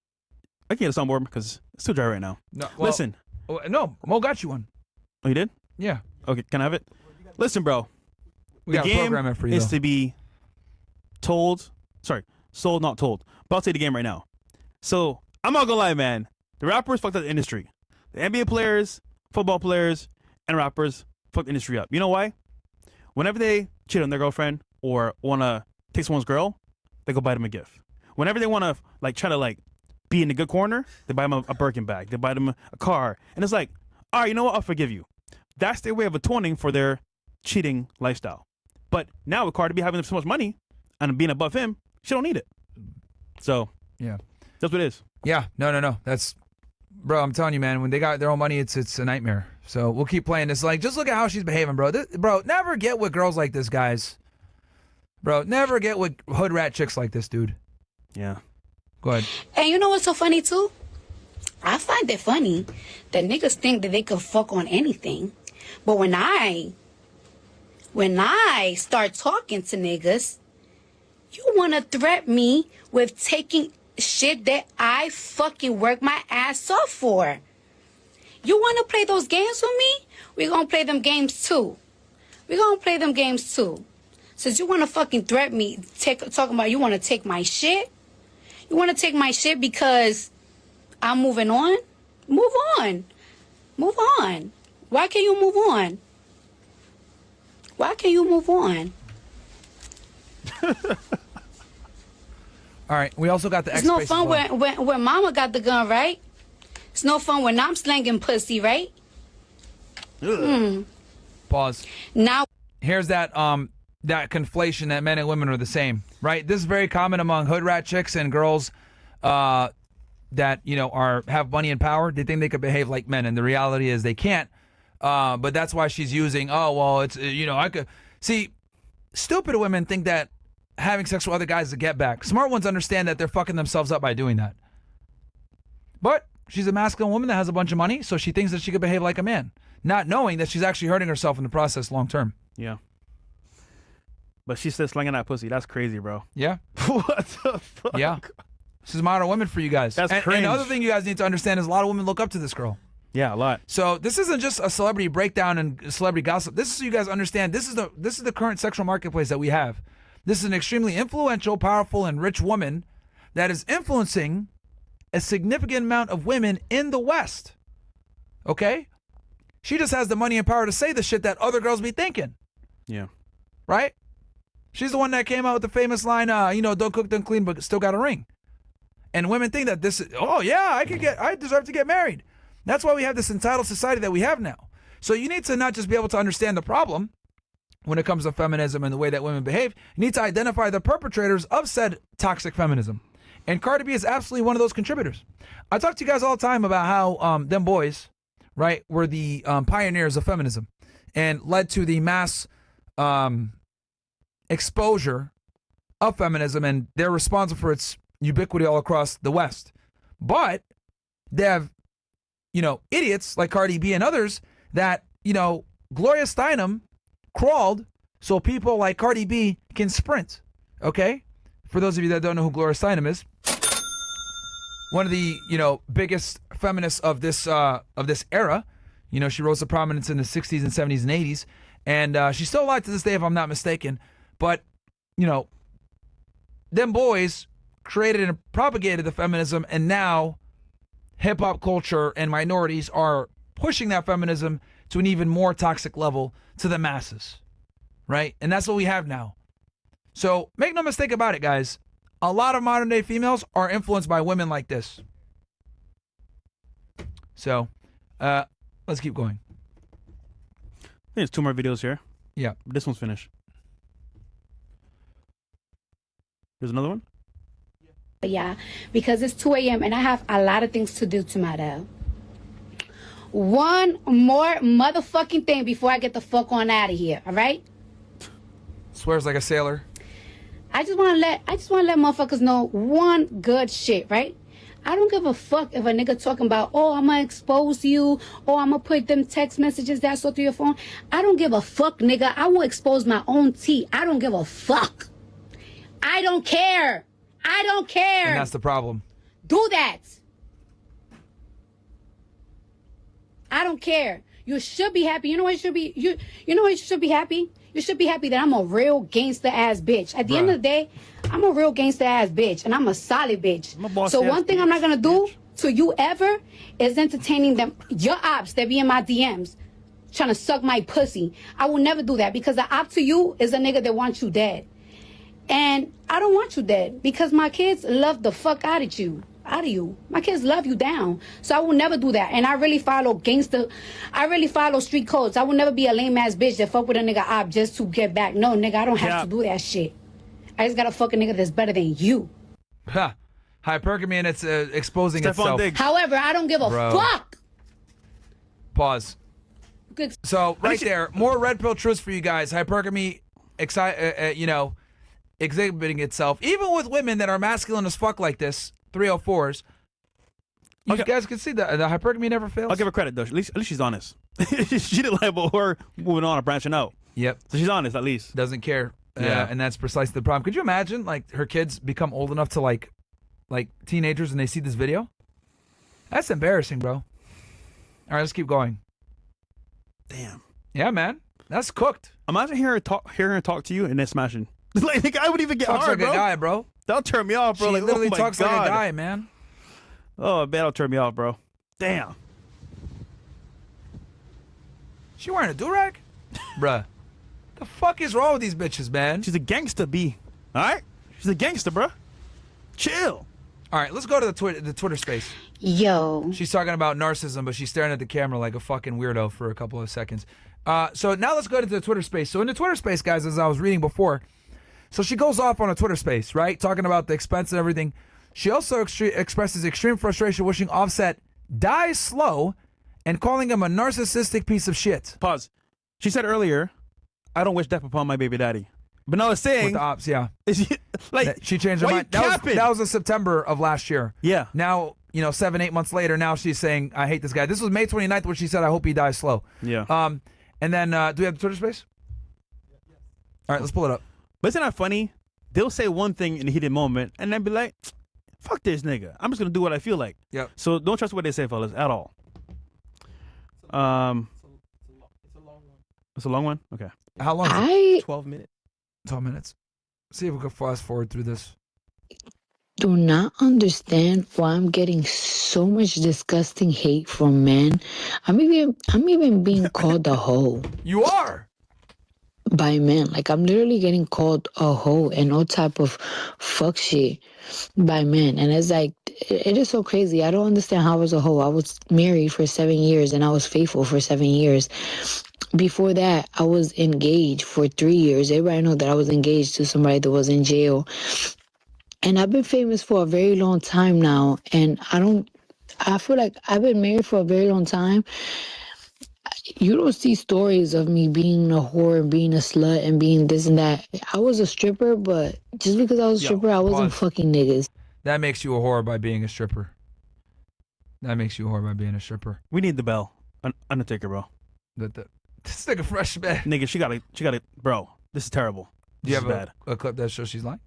I can't sound more because it's too dry right now. No, well, listen. No, Mo got you one. Oh, you did? Yeah. Okay, can I have it? Listen, bro. We got to program it for you. Is to be sold, not told. But I'll say the game right now. So, I'm not gonna lie, man. The rappers fucked up the industry. The NBA players, football players, and rappers fucked the industry up. You know why? Whenever they cheat on their girlfriend or want to take someone's girl, they go buy them a gift. Whenever they want to try to be in the good corner, they buy them a Birkin bag. They buy them a car. And it's like, all right, you know what? I'll forgive you. That's their way of atoning for their cheating lifestyle. But now with Cardi B having so much money and being above him, she don't need it. So yeah, that's what it is. Yeah, no. That's, bro, I'm telling you, man, when they got their own money, it's a nightmare. So we'll keep playing this. Just look at how she's behaving, bro. Bro, never get with girls like this, guys. Bro, never get with hood rat chicks like this, dude. Yeah. Go ahead. And you know what's so funny, too? I find it funny that niggas think that they could fuck on anything. But when I start talking to niggas, you want to threaten me with taking shit that I fucking work my ass off for. You want to play those games with me? We gonna play them games too. We gonna play them games too. Since you wanna fucking threaten me, talking about you wanna take my shit? You wanna take my shit because I'm moving on? Move on. Move on. Why can't you move on? Why can't you move on? All right. We also got the X It's no space fun as well. when mama got the gun, right? It's no fun when I'm slanging pussy, right? Pause. Now Here's that that conflation that men and women are the same, right? This is very common among hood rat chicks and girls that have money and power. They think they could behave like men, and the reality is they can't. But that's why she's using. Oh well, it's I could see. Stupid women think that having sex with other guys is a get back. Smart ones understand that they're fucking themselves up by doing that. But she's a masculine woman that has a bunch of money, so she thinks that she could behave like a man, not knowing that she's actually hurting herself in the process long term. Yeah. But she said slinging that pussy. That's crazy, bro. Yeah. What the fuck? Yeah. This is modern women for you guys. That's and cringe. the other thing you guys need to understand is a lot of women look up to this girl. Yeah, a lot. So this isn't just a celebrity breakdown and celebrity gossip. This is so you guys understand. This is the current sexual marketplace that we have. This is an extremely influential, powerful, and rich woman that is influencing a significant amount of women in the West. Okay? She just has the money and power to say the shit that other girls be thinking. Yeah. Right? She's the one that came out with the famous line, don't cook, don't clean, but still got a ring. And women think that this is, oh yeah, I deserve to get married. That's why we have this entitled society that we have now. So you need to not just be able to understand the problem when it comes to feminism and the way that women behave. You need to identify the perpetrators of said toxic feminism. And Cardi B is absolutely one of those contributors. I talk to you guys all the time about how them boys, right, were the pioneers of feminism and led to the mass exposure of feminism, and they're responsible for its ubiquity all across the West. But they have idiots like Cardi B and others that, Gloria Steinem crawled so people like Cardi B can sprint. Okay? For those of you that don't know who Gloria Steinem is, one of the, biggest feminists of this era. She rose to prominence in the 60s and 70s and 80s. And she's still alive to this day, if I'm not mistaken. But, them boys created and propagated the feminism, and now hip-hop culture and minorities are pushing that feminism to an even more toxic level to the masses, right? And that's what we have now. So make no mistake about it, guys. A lot of modern-day females are influenced by women like this. So let's keep going. I think there's 2 more videos here. Yeah. This one's finished. There's another one? yeah, because it's 2 a.m. and I have a lot of things to do tomorrow. One more motherfucking thing before I get the fuck on out of here, all right? Swears like a sailor. I just want to let motherfuckers know one good shit, right? I don't give a fuck if a nigga talking about, oh, I'm gonna expose you, or I'm gonna put them text messages that I saw through your phone. I don't give a fuck, nigga. I will expose my own tea. I don't give a fuck. I don't care. I don't care. And that's the problem. Do that. I don't care. You should be happy. You know what you should be? You know what you should be happy? You should be happy that I'm a real gangster ass bitch. At the end of the day, I'm a real gangster ass bitch, and I'm a solid bitch. So one thing I'm not gonna do to you ever is entertaining them, your ops that be in my DMs, trying to suck my pussy. I will never do that, because the op to you is a nigga that wants you dead, and I don't want you dead, because my kids love the fuck out of you. My kids love you down. So I will never do that. And I really follow gangster. I really follow street codes. I will never be a lame ass bitch that fuck with a nigga op just to get back. No, nigga, I don't have to do that shit. I just gotta fuck a nigga that's better than you. Ha. Hypergamy, and it's exposing itself. Diggs. However, I don't give a fuck. Pause. Good. So right there, more red pill truths for you guys. Hypergamy, exhibiting itself, even with women that are masculine as fuck like this. 304s. You guys can see the hypergamy never fails. I'll give her credit though. At least she's honest. She didn't lie about her moving on and branching out. Yep. So she's honest at least. Doesn't care. Yeah. And that's precisely the problem. Could you imagine like her kids become old enough to like teenagers and they see this video? That's embarrassing, bro. All right, let's keep going. Damn. Yeah, man. That's cooked. Imagine hearing her talk to you and then smashing. Like, nigga, I would even get Talks hard, like bro. a guy, bro. That'll turn me off, bro. She Like, literally oh my talks God. like a guy, man. Oh, man, that'll turn me off, bro. Damn. She wearing a do-rag? Bruh. The fuck is wrong with these bitches, man? She's a gangster, B. All right? She's a gangster, bro. Chill. All right, let's go to the Twitter space. Yo. She's talking about narcissism, but she's staring at the camera like a fucking weirdo for a couple of seconds. So now let's go to the Twitter space. So in the Twitter space, guys, as I was reading before, so she goes off on a Twitter space, right? Talking about the expense and everything. She also expresses extreme frustration, wishing Offset dies slow and calling him a narcissistic piece of shit. Pause. She said earlier, I don't wish death upon my baby daddy. But now it's saying, With the ops, yeah. like, She changed her why mind. you capping? That was in September of last year. Yeah. Now, 7-8 months later, now she's saying, I hate this guy. This was May 29th when she said, I hope he dies slow. Yeah. And then, do we have the Twitter space? All right, let's pull it up. But isn't that funny? They'll say one thing in a heated moment and then be like, fuck this nigga. I'm just going to do what I feel like. Yep. So don't trust what they say, fellas, at all. It's a long one. It's a long one? Okay. How long is it? 12 minutes. 12 minutes. See if we can fast forward through this. Do not understand why I'm getting so much disgusting hate from men. I'm even being called a hoe You are. by men. Like, I'm literally getting called a hoe and all type of fuck shit by men. And it's like, it is so crazy. I don't understand how I was a hoe. I was married for 7 years and I was faithful for 7 years. Before that, I was engaged for 3 years. Everybody know that I was engaged to somebody that was in jail. And I've been famous for a very long time now. And I feel like I've been married for a very long time. You don't see stories of me being a whore and being a slut and being this and that. I was a stripper, but just because I was a stripper, I wasn't pause. fucking niggas. That makes you a whore by being a stripper. That makes you a whore by being a stripper. We need the bell. Undertaker, bro. This nigga fresh, man. Nigga, she got it. Bro, this is terrible. Do you This have is bad. a clip that shows she's lying?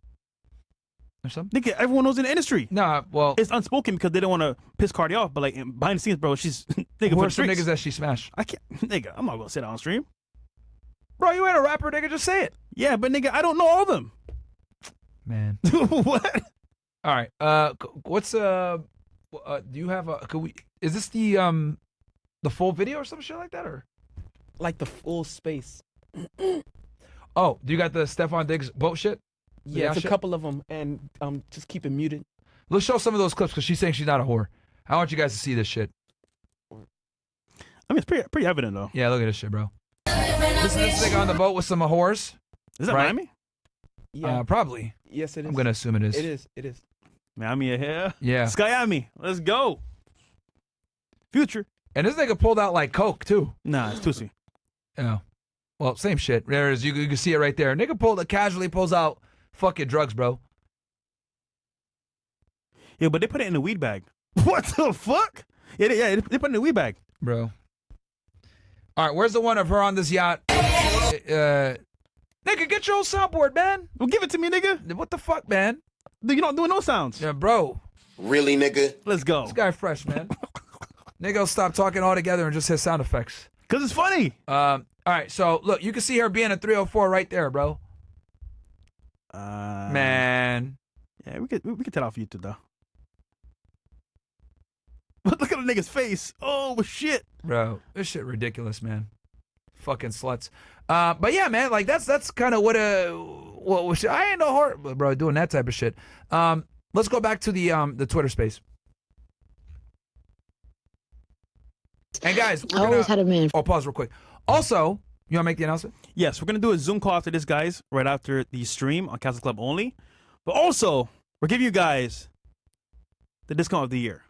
Or something? Nigga, everyone knows in the industry. Nah, well, It's unspoken because they don't want to piss Cardi off, but like behind the scenes, bro, she's nigga who for are the some streets. niggas that she smashed? I can't, nigga. I'm not gonna sit on stream. Bro, you ain't a rapper, nigga. Just say it. Yeah, but nigga, I don't know all of them. Man. What? All right. What's do you have a? Could we? Is this the full video or some shit like that, or? Like the full space. Oh, do you got the Stephon Diggs boat shit? Yeah, it's shit? a couple of them, and just keep it muted. Let's show some of those clips because she's saying she's not a whore. I want you guys to see this shit. I mean, it's pretty evident though. Yeah, look at this shit, bro. This nigga on the boat with some whores. Is that Right? Miami? Yeah. Probably. Yes, it is. I'm gonna assume it is. It is. It is. Miami here. Yeah. Skyami. Let's go. Future. And this nigga pulled out like coke too. Nah, it's Tusi. Yeah. Well, same shit. There it is. You can see it right there. Nigga casually pulls out fucking drugs, bro. Yeah, but they put it in a weed bag. What the fuck? Yeah, they put it in a weed bag. Bro. All right, where's the one of her on this yacht? Nigga, get your own soundboard, man. Well, give it to me, nigga. What the fuck, man? You're not doing no sounds. Yeah, bro. Really, nigga? Let's go. This guy fresh, man. Nigga will stop talking altogether and just hit sound effects. Because it's funny. All right, so look, you can see her being a 304 right there, bro. Man. Yeah, we could tell off YouTube though. But look at the nigga's face. Oh shit. Bro, this shit ridiculous, man. Fucking sluts. But yeah, man, like that's kind of what I ain't no heart, bro, doing that type of shit. Let's go back to the Twitter space. And guys, I always had a man. Oh, pause real quick. Also, you want to make the announcement? Yes, we're gonna do a Zoom call after this, guys, right after the stream on Castle Club only. But also, we're giving you guys the discount of the year.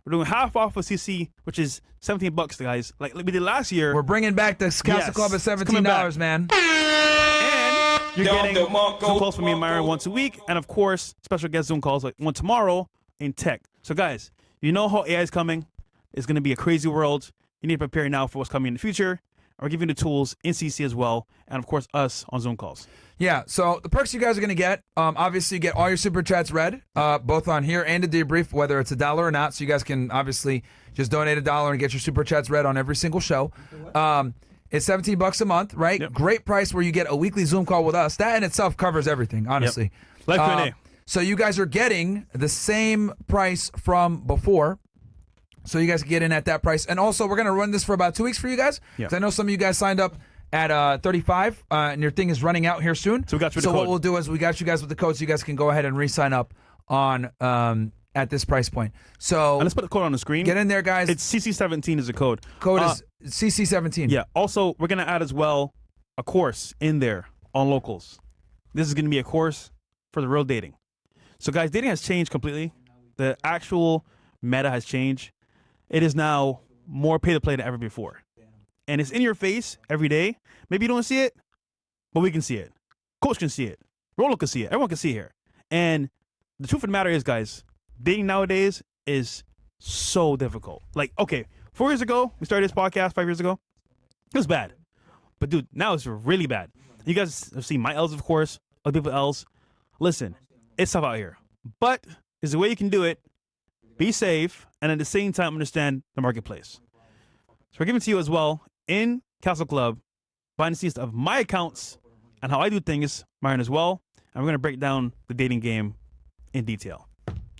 We're doing half off of CC, which is $17, guys. Like we did last year. We're bringing back the Castle Yes, Club at it's coming $17, man. And you're getting Zoom calls from me and Myron once a week, and of course, special guest Zoom calls like one tomorrow in tech. So, guys, you know how AI is coming. It's gonna be a crazy world. You need to prepare now for what's coming in the future. we're giving you the tools in CC as well, and of course us on Zoom calls. Yeah, so the perks you guys are going to get, obviously you get all your super chats read, both on here and a debrief, whether it's $1 or not. So you guys can obviously just donate $1 and get your super chats read on every single show. It's $17 a month, right? Yep. Great price where you get a weekly Zoom call with us. That in itself covers everything, honestly. Live Q&A. So you guys are getting the same price from before. So you guys can get in at that price. And also, we're going to run this for about 2 weeks for you guys. Yeah. Because I know some of you guys signed up at 35 and your thing is running out here soon. So we got you with the what code. we'll do is we got you guys with the code so you guys can go ahead and re-sign up on at this price point. So And let's put the code on the screen. get in there, guys. It's CC17 is the code. Code is CC17. Yeah. Also, we're gonna add as well a course in there on locals. This is gonna be a course for the real dating. So, guys, dating has changed completely. The actual meta has changed. It is now more pay to play than ever before, and it's in your face every day. Maybe you don't see it, but we can see it. Coach can see it. Rolo can see it. Everyone can see it here. And the truth of the matter is, guys, dating nowadays is so difficult. Like, okay, 4 years ago, we started this podcast 5 years ago. It was bad. But, dude, now it's really bad. You guys have seen my L's, of course, other people's L's. Listen, it's tough out here. But there's a way you can do it. Be safe, and at the same time, understand the marketplace. So we're giving to you as well in Castle Club, behind the scenes of my accounts and how I do things, Myron as well. And we're going to break down the dating game in detail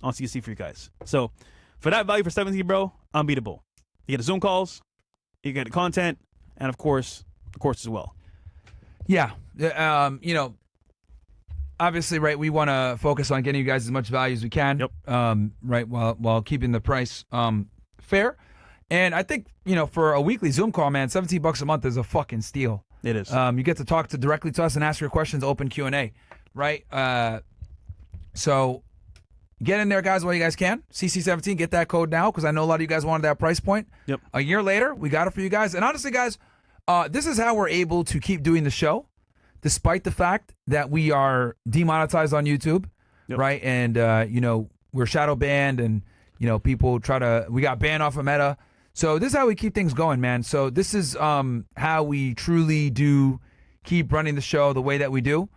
on CC for you guys. So for that value for 17, bro, unbeatable. You get the Zoom calls, you get the content, and of course, the course as well. Yeah. You know, obviously, right, we want to focus on getting you guys as much value as we can. Yep. Right, while keeping the price fair. And I think, you know, for a weekly Zoom call, man, $17 a month is a fucking steal. It is. You get to talk directly to us and ask your questions, open Q&A, right? So get in there, guys, while you guys can. CC17, get that code now, because I know a lot of you guys wanted that price point. Yep. A year later, we got it for you guys. And honestly, guys, this is how we're able to keep doing the show, despite the fact that we are demonetized on YouTube, Yep. right? And, you know, we're shadow banned and, you know, people we got banned off of Meta. So this is how we keep things going, man. So this is how we truly do keep running the show the way that we do.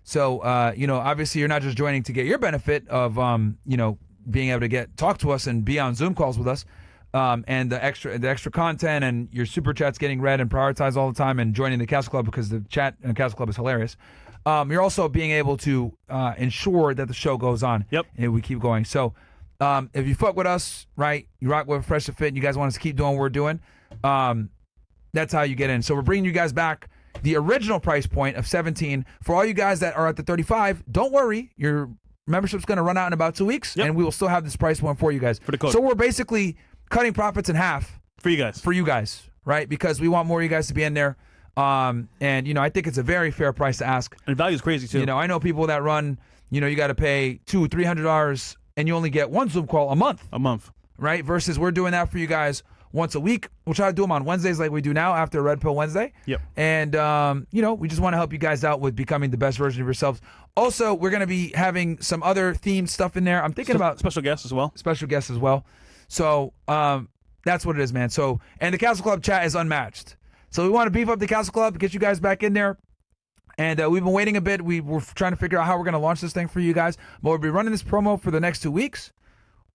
So, you know, obviously you're not just joining to get your benefit of, you know, being able to talk to us and be on Zoom calls with us, and the extra content and your super chats getting read and prioritized all the time, and joining the Castle Club because the chat in the Castle Club is hilarious. You're also being able to ensure that the show goes on. Yep. And we keep going. So if you fuck with us, right, you rock with Fresh to Fit, and you guys want us to keep doing what we're doing, that's how you get in. So we're bringing you guys back the original price point of 17. For all you guys that are at the 35, don't worry. Your membership's going to run out in about 2 weeks, Yep. and we will still have this price point for you guys. For the code. So we're basically cutting profits in half for you guys. for you guys, right? Because we want more of you guys to be in there. And, you know, I think it's a very fair price to ask. And the value is crazy, too. You know, I know people that run, you know, you got to pay $200, $300, and you only get one Zoom call a month. A month. Right? Versus we're doing that for you guys once a week. We'll try to do them on Wednesdays like we do now after Red Pill Wednesday. Yep. And, you know, we just want to help you guys out with becoming the best version of yourselves. Also, we're going to be having some other themed stuff in there. I'm thinking about special guests as well. special guests as well. So that's what it is, man. So, and the Castle Club chat is unmatched. So we want to beef up the Castle Club, get you guys back in there. And we've been waiting a bit. We're trying to figure out how we're going to launch this thing for you guys. But we'll be running this promo for the next 2 weeks.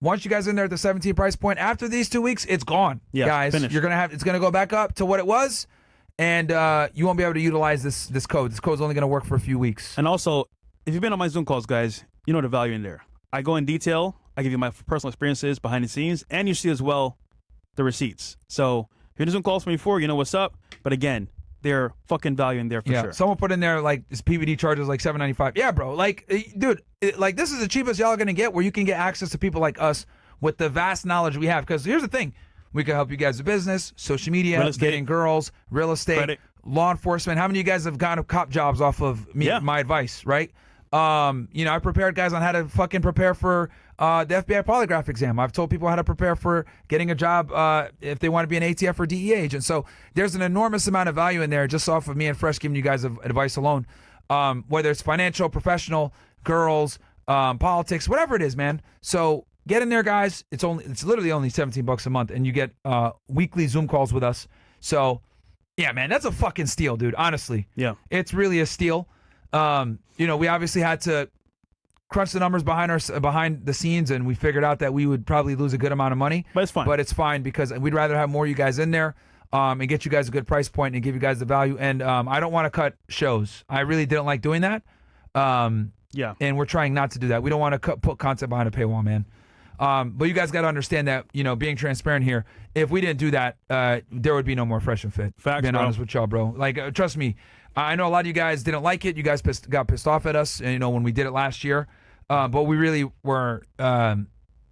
Once you guys are in there at the 17 price point, after these 2 weeks, it's gone. Yeah, guys, finished. It's gonna go back up to what it was, and you won't be able to utilize this code. This code's only gonna work for a few weeks. And also, if you've been on my Zoom calls, guys, you know the value in there. I go in detail. I give you my personal experiences behind the scenes, and you see as well the receipts. So if you're in Zoom calls from before, you know what's up. But again, there's fucking value in there for sure. Someone put in there like this PVD charges like $7.95. Yeah, bro. Like, dude, like this is the cheapest y'all are gonna get, where you can get access to people like us with the vast knowledge we have. Because here's the thing, we can help you guys with business, social media, Real estate, getting girls, real estate, credit, law enforcement. How many of you guys have gotten cop jobs off of me, Yeah. my advice, right? You know, I prepared guys on how to fucking prepare for the FBI polygraph exam. I've told people how to prepare for getting a job if they want to be an ATF or DEA agent. So there's an enormous amount of value in there just off of me and Fresh giving you guys advice alone. Whether it's financial, professional, girls, politics, whatever it is, man. So get in there, guys. It's literally only $17 a month, and you get weekly Zoom calls with us. So Yeah, man, that's a fucking steal, dude. Honestly, Yeah. it's really a steal. We obviously had to crunch the numbers behind the scenes, and we figured out that we would probably lose a good amount of money. But it's fine. But it's fine because we'd rather have more of you guys in there, and get you guys a good price point and give you guys the value. And I don't want to cut shows. I really didn't like doing that. Yeah. And we're trying not to do that. We don't want to put content behind a paywall, man. But you guys got to understand that, being transparent here, if we didn't do that, there would be no more Fresh and Fit. Facts, being bro. honest with y'all, bro. Like, trust me, I know a lot of you guys didn't like it. You guys got pissed off at us, when we did it last year. But we really were, there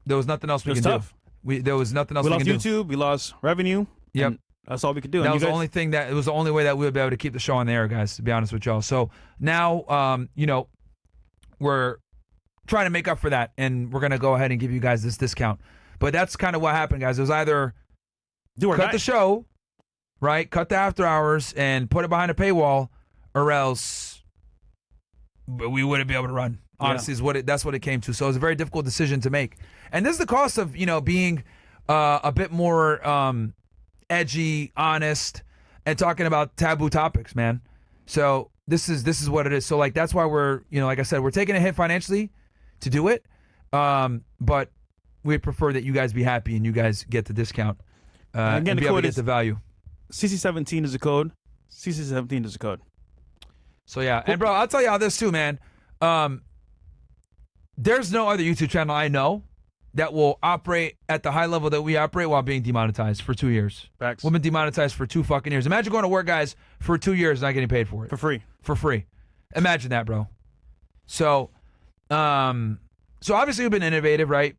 was nothing else we could tough. do. There was nothing else we lost could do. YouTube. We lost revenue. Yep. and That's all we could do. That And was you the guys- only thing it was the only way that we would be able to keep the show on the air, guys, to be honest with y'all. So now, we're trying to make up for that, and we're going to go ahead and give you guys this discount. But that's kind of what happened, guys. It was either do or cut die. the show, right? Cut the after hours and put it behind a paywall, or else we wouldn't be able to run. Honestly, that's what it came to. So it was a very difficult decision to make. And this is the cost of being a bit more edgy, honest, and talking about taboo topics, man. So this is what it is. So like that's why we're like I said, we're taking a hit financially to do it, but we'd prefer that you guys be happy and you guys get the discount and again, be the able to code get is the value. CC17 is the code. CC17 is the code. So yeah, and bro, I'll tell y'all this too, man. There's no other YouTube channel I know that will operate at the high level that we operate while being demonetized for 2 years. Facts. We've been demonetized for 2 fucking years. Imagine going to work, guys, for 2 years and not getting paid for it. For free. For free. Imagine that, bro. So, so obviously we've been innovative, right?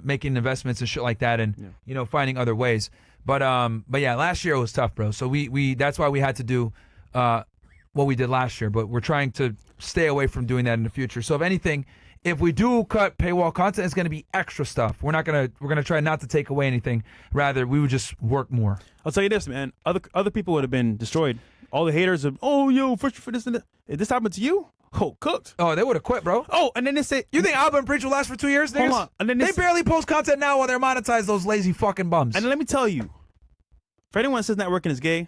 Making investments and shit like that, and finding other ways. But yeah, last year was tough, bro. So we that's why we had to do what we did last year. But we're trying to stay away from doing that in the future. So if anything, if we do cut paywall content, it's going to be extra stuff. We're gonna try not to take away anything. Rather, we would just work more. I'll tell you this, man. Other people would have been destroyed. All the haters of, Fresh for this and that. If this happened to you, cooked. Oh, they would have quit, bro. Oh, and then they say, You think Alba and Preach will last for 2 years, niggas? Hold on. And then they barely post content now while they're monetized, those lazy fucking bums. And then let me tell you, for anyone that says networking is gay,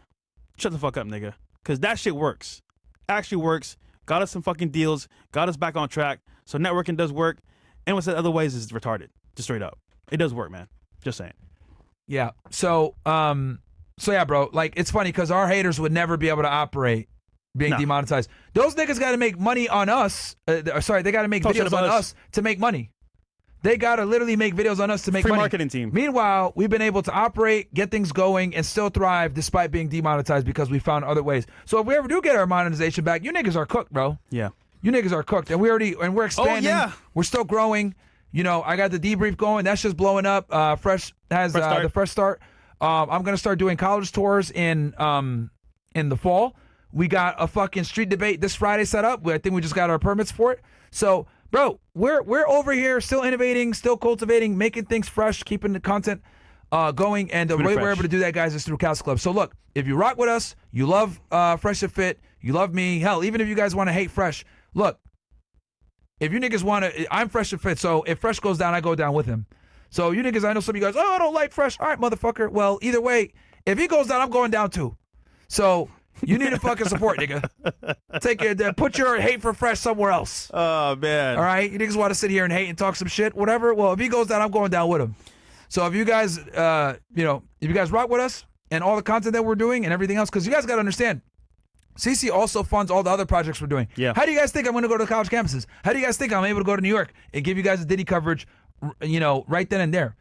shut the fuck up, nigga. Because that shit works. Actually works. Got us some fucking deals. Got us back on track. So networking does work. Anyone says otherwise is retarded. Just straight up. It does work, man. Just saying. Yeah. So yeah, bro. Like, it's funny because our haters would never be able to operate being demonetized. Those niggas got to make money on us. They got to make Talk shit videos on about us to make money. They got to literally make videos on us to make Free money. marketing team. Meanwhile, we've been able to operate, get things going, and still thrive despite being demonetized because we found other ways. So if we ever do get our monetization back, you niggas are cooked, bro. Yeah. You niggas are cooked, and we're expanding. Oh, yeah. We're still growing. I got the debrief going. That's just blowing up. Fresh has the fresh start. I'm gonna start doing college tours in the fall. We got a fucking street debate this Friday set up. I think we just got our permits for it. So, bro, we're over here still innovating, still cultivating, making things fresh, keeping the content going. And the way we're able to do that, guys, is through Couch Club. So look, if you rock with us, you love Fresh and Fit, you love me. Hell, even if you guys want to hate Fresh, look. If you niggas want to, I'm Fresh and Fit, so if Fresh goes down, I go down with him. So you niggas, I know some of you guys, I don't like Fresh. All right, motherfucker. Well, either way, if he goes down, I'm going down too. So you need to fucking support, nigga. Put your hate for Fresh somewhere else. Oh, man. All right? You niggas want to sit here and hate and talk some shit, whatever. Well, if he goes down, I'm going down with him. So if you guys, if you guys rock with us and all the content that we're doing and everything else, because you guys got to understand, CC also funds all the other projects we're doing. Yeah. How do you guys think I'm going to go to the college campuses? How do you guys think I'm able to go to New York and give you guys the Diddy coverage, right then and there?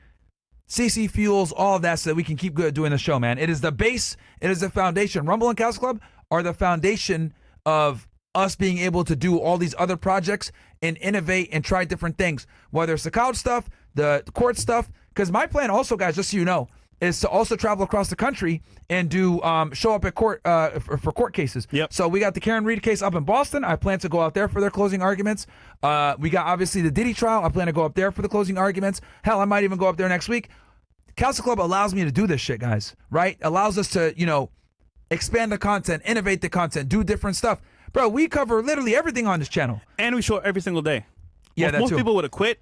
CC fuels all of that so that we can keep doing the show, man. It is the base. It is the foundation. Rumble and Couch Club are the foundation of us being able to do all these other projects and innovate and try different things, whether it's the college stuff, the court stuff. Because my plan also, guys, just so you know, is to also travel across the country and do show up at court for court cases. Yep. So we got the Karen Reed case up in Boston. I plan to go out there for their closing arguments. We got obviously the Diddy trial. I plan to go up there for the closing arguments. Hell, I might even go up there next week. Council Club allows me to do this shit, guys. Right? Allows us to expand the content, innovate the content, do different stuff. Bro, we cover literally everything on this channel. And we show every single day. Yeah, that most too. people would have quit.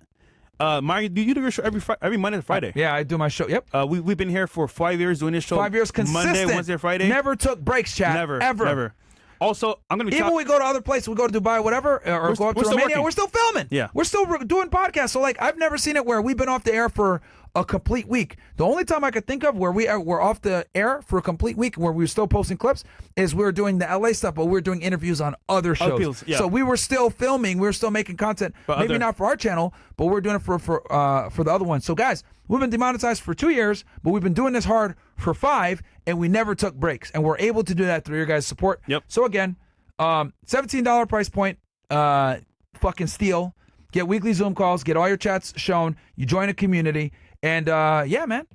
Mario, do you do your show every Monday and Friday? Yeah, I do my show. Yep. We've been here for 5 years doing this show. 5 years consistent. Monday, Wednesday, Friday. Never took breaks, chat. Never. Ever. Also, I'm gonna be even when we go to other places, we go to Dubai, whatever, or go up to Romania, we're still filming. Yeah, we're still doing podcasts. So like, I've never seen it where we've been off the air for a complete week. The only time I could think of where we're off the air for a complete week, where we were still posting clips, is we were doing the LA stuff, but we were doing interviews on other shows. Yeah. So we were still filming, we were still making content. But maybe not for our channel, but we're doing it for the other one. So guys, we've been demonetized for 2 years, but we've been doing this hard for 5, and we never took breaks, and we're able to do that through your guys' support. Yep. So again, $17 price point, fucking steal. Get weekly Zoom calls, get all your chats shown, you join a community, and yeah, man.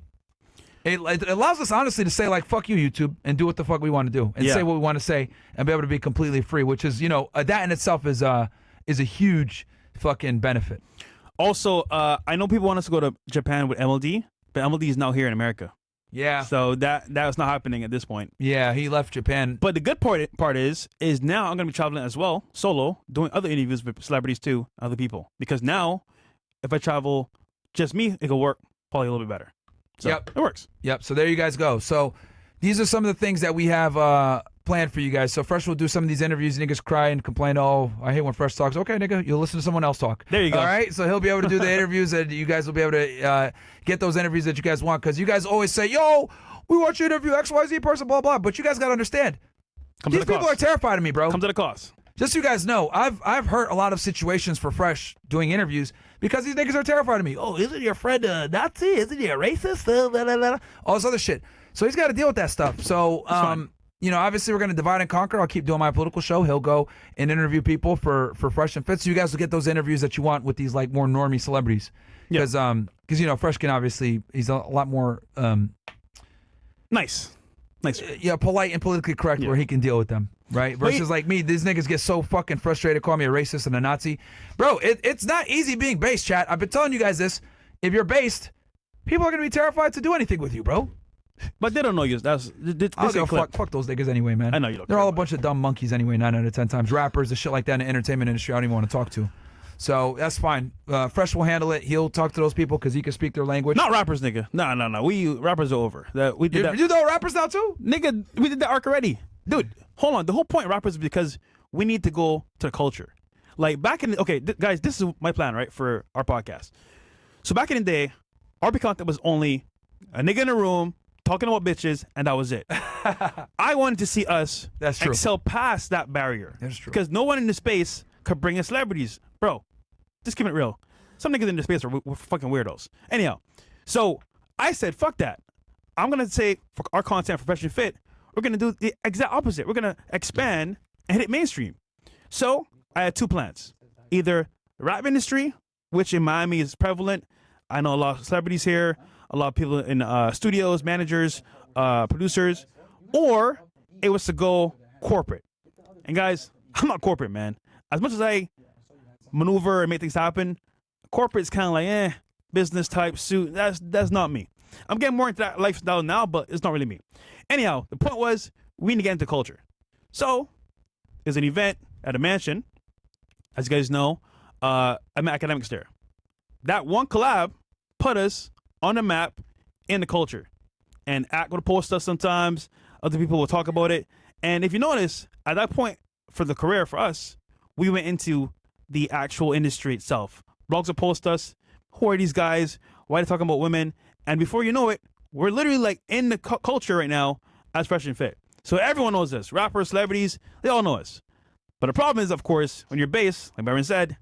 It allows us honestly to say like, fuck you, YouTube, and do what the fuck we want to do, and say what we want to say, and be able to be completely free, which is, that in itself is a huge fucking benefit. Also, I know people want us to go to Japan with MLD, but MLD is now here in America. Yeah. So that was not happening at this point. Yeah, he left Japan. But the good part is now I'm going to be traveling as well, solo, doing other interviews with celebrities too, other people. Because now, if I travel just me, it will work probably a little bit better. So Yep. It works. Yep. So there you guys go. So these are some of the things that we have planned for you guys. So Fresh will do some of these interviews. Niggas cry and complain, oh, I hate when Fresh talks. Okay, nigga, you'll listen to someone else talk. There you go. All right? So he'll be able to do the interviews, and you guys will be able to get those interviews that you guys want, because you guys always say, yo, we want you to interview XYZ person, blah, blah. But you guys got to understand, these people are terrified of me, bro. Comes at a cost. Just so you guys know, I've heard a lot of situations for Fresh doing interviews because these niggas are terrified of me. Oh, isn't your friend a Nazi? Isn't he a racist? Blah, blah, blah. All this other shit. So he's got to deal with that stuff. So, obviously we're going to divide and conquer. I'll keep doing my political show. He'll go and interview people for Fresh and Fit. So you guys will get those interviews that you want with these like more normie celebrities. Because, Fresh can obviously, he's a lot more... Nice. Polite and politically correct where he can deal with them. Right? Versus like me, these niggas get so fucking frustrated, call me a racist and a Nazi. Bro, it's not easy being based, chat. I've been telling you guys this. If you're based, people are going to be terrified to do anything with you, bro. But they don't know you. Fuck those niggas anyway, man. I know you don't. They're all a bunch of dumb monkeys anyway, 9 out of 10 times. Rappers and shit like that in the entertainment industry, I don't even want to talk to. So that's fine. Fresh will handle it. He'll talk to those people because he can speak their language. Not rappers, nigga. No. We rappers are over. We did that. You know rappers now too? Nigga, we did that arc already. Dude, hold on. The whole point of rappers is because we need to go to the culture. Like back in guys, this is my plan, right, for our podcast. So back in the day, RP content was only a nigga in a room talking about bitches, and that was it. I wanted to see us excel past that barrier. That's true. Because no one in the space could bring in celebrities. Bro, just keep it real. Some niggas in the space are fucking weirdos. Anyhow, so I said, fuck that. I'm going to say for our content for Fresh and Fit, we're going to do the exact opposite. We're going to expand and hit it mainstream. So I had 2 plans. Either the rap industry, which in Miami is prevalent. I know a lot of celebrities here, a lot of people in studios, managers, producers, or it was to go corporate. And guys, I'm not corporate, man. As much as I maneuver and make things happen, corporate is kind of like, business type suit. That's not me. I'm getting more into that lifestyle now, but it's not really me. Anyhow, the point was we need to get into culture. So there's an event at a mansion. As you guys know, I'm an academics there. That one collab put us on the map in the culture. And Act would post us sometimes. Other people will talk about it. And if you notice, at that point for the career for us, we went into the actual industry itself. Blogs will post us. Who are these guys? Why are they talking about women? And before you know it, we're literally like in the culture right now as Fresh and Fit. So everyone knows us. Rappers, celebrities, they all know us. But the problem is, of course, when you're based, like Byron said,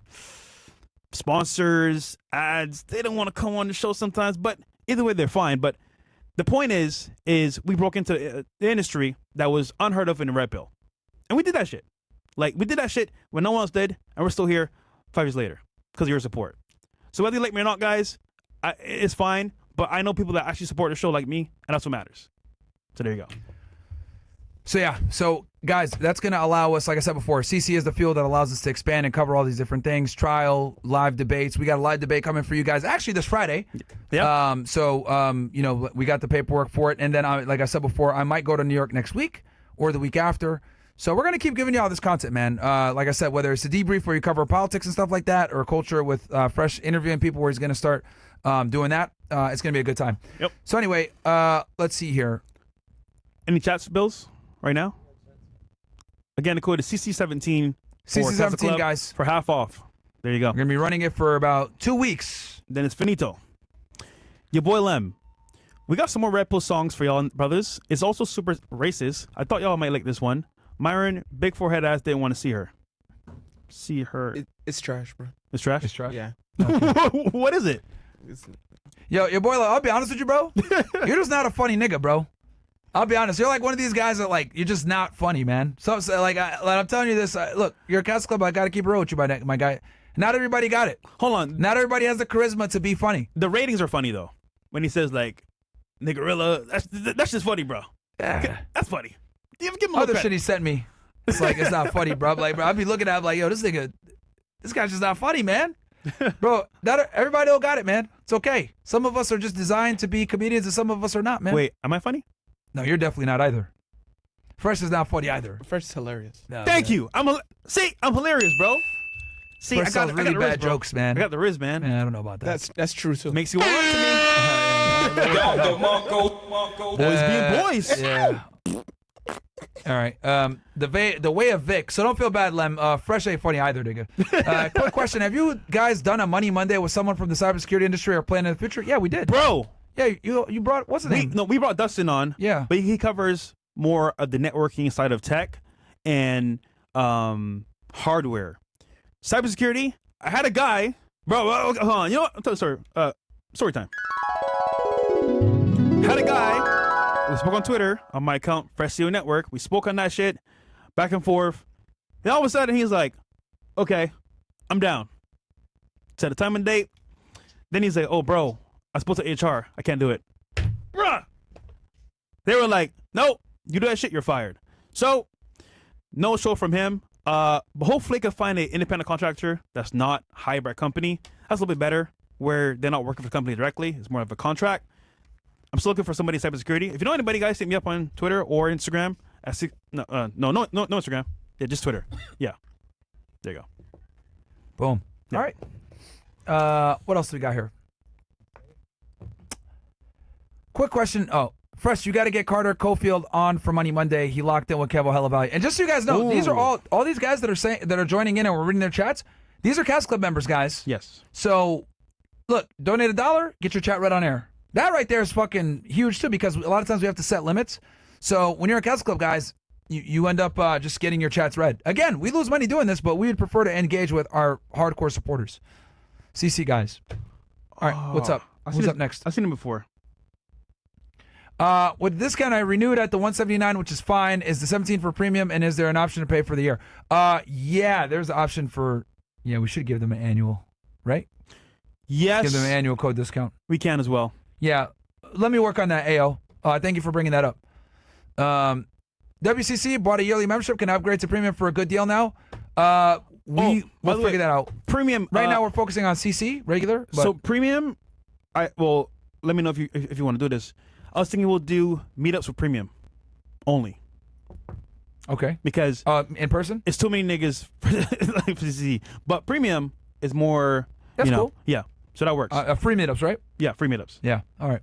sponsors, ads, they don't want to come on the show sometimes. But either way, they're fine. But the point is we broke into the industry that was unheard of in the red pill. And we did that shit. Like, we did that shit when no one else did, and we're still here 5 years later because of your support. So whether you like me or not, guys, it's fine. But I know people that actually support the show like me, and that's what matters. So there you go. So yeah, guys, that's going to allow us, like I said before, CC is the fuel that allows us to expand and cover all these different things. Trial, live debates. We got a live debate coming for you guys actually this Friday. Yeah. We got the paperwork for it. And then, like I said before, I might go to New York next week or the week after So we're gonna keep giving you all this content, man. Like I said, whether it's a debrief where you cover politics and stuff like that, or culture with Fresh interviewing people where he's gonna start doing that, it's gonna be a good time. Yep. So anyway, let's see here. Any chats, Bills, right now? Again, the code is CC17. CC17, guys. For half off. There you go. We're gonna be running it for about 2 weeks. Then it's finito. Your boy Lem. We got some more Red Pill songs for y'all brothers. It's also super racist. I thought y'all might like this one. Myron, big forehead ass, didn't want to see her. See her. It's trash, bro. It's trash? It's trash. Yeah. What is it? Yo, your boy, I'll be honest with you, bro. You're just not a funny nigga, bro. I'll be honest. You're like one of these guys that like you're just not funny, man. So like I'm telling you this. Look, you're a Cast Club. I gotta keep it real with you, my guy. Not everybody got it. Hold on. Not everybody has the charisma to be funny. The ratings are funny though. When he says like, "Niggerilla," that's just funny, bro. Yeah. That's funny. Give him a Other little shit he sent me. It's like it's not funny, bro. Like, bro, I'd be looking at him like, yo, this guy's just not funny, man. Bro, everybody don't got it, man. It's okay. Some of us are just designed to be comedians, and some of us are not, man. Wait, am I funny? No, you're definitely not either. Fresh is not funny either. Fresh is hilarious. No, Thank man. you. I'm hilarious, bro. See, Fresh I got tells really the riz, bad bro. jokes, man. I got the riz, man. Yeah, I don't know about that. That's true too. Makes you want to me. Boys being boys. Yeah. All right. The way of Vic. So don't feel bad, Lem. Fresh ain't funny either, nigga. Quick question: have you guys done a Money Monday with someone from the cybersecurity industry or plan in the future? Yeah, we did. Bro. Yeah, you brought what's the name? We brought Dustin on. Yeah. But he covers more of the networking side of tech and hardware. Cybersecurity. I had a guy, bro. Hold on. You know what? Sorry. Story time. Had a guy. We spoke on Twitter on my account, Fresh CEO Network. We spoke on that shit, back and forth. Then all of a sudden he's like, "Okay, I'm down." Set a time and date. Then he's like, "Oh, bro, I spoke to HR. I can't do it." Bruh. They were like, "Nope, you do that shit, you're fired." So, no show from him. But hopefully, I can find an independent contractor that's not hired by a company. That's a little bit better, where they're not working for the company directly. It's more of a contract. I'm still looking for somebody in cybersecurity. If you know anybody, guys, hit me up on Twitter or Instagram. No Instagram. Yeah, just Twitter. Yeah, there you go. Boom. Yeah. All right. What else do we got here? Quick question. Oh, Fresh, you got to get Carter Cofield on for Money Monday. He locked in with Kevo Hella Value. And just so you guys know, these are all these guys that are joining in and we're reading their chats. These are Cast Club members, guys. Yes. So, look, donate $1, get your chat read on air. That right there is fucking huge too, because a lot of times we have to set limits. So when you're a Cast Club, guys, you end up just getting your chats read. Again, we lose money doing this, but we would prefer to engage with our hardcore supporters. CC guys. All right, what's up? Who's up next? I've seen him before. With the discount, I renewed at the $179, which is fine. Is the $17 for premium, and is there an option to pay for the year? Yeah, there's an option for. Yeah, we should give them an annual, right? Yes. Give them an annual code discount. We can as well. Yeah, let me work on that, AO. Thank you for bringing that up. WCC bought a yearly membership. Can upgrade to premium for a good deal now. We'll figure that out. Premium. Right now, we're focusing on CC regular. But so premium. Let me know if you want to do this. I was thinking we'll do meetups with premium only. Okay. Because in person, it's too many niggas for CC. But premium is more. That's cool. Yeah. So that works. Free meetups, right? Yeah, free meetups. Yeah. All right.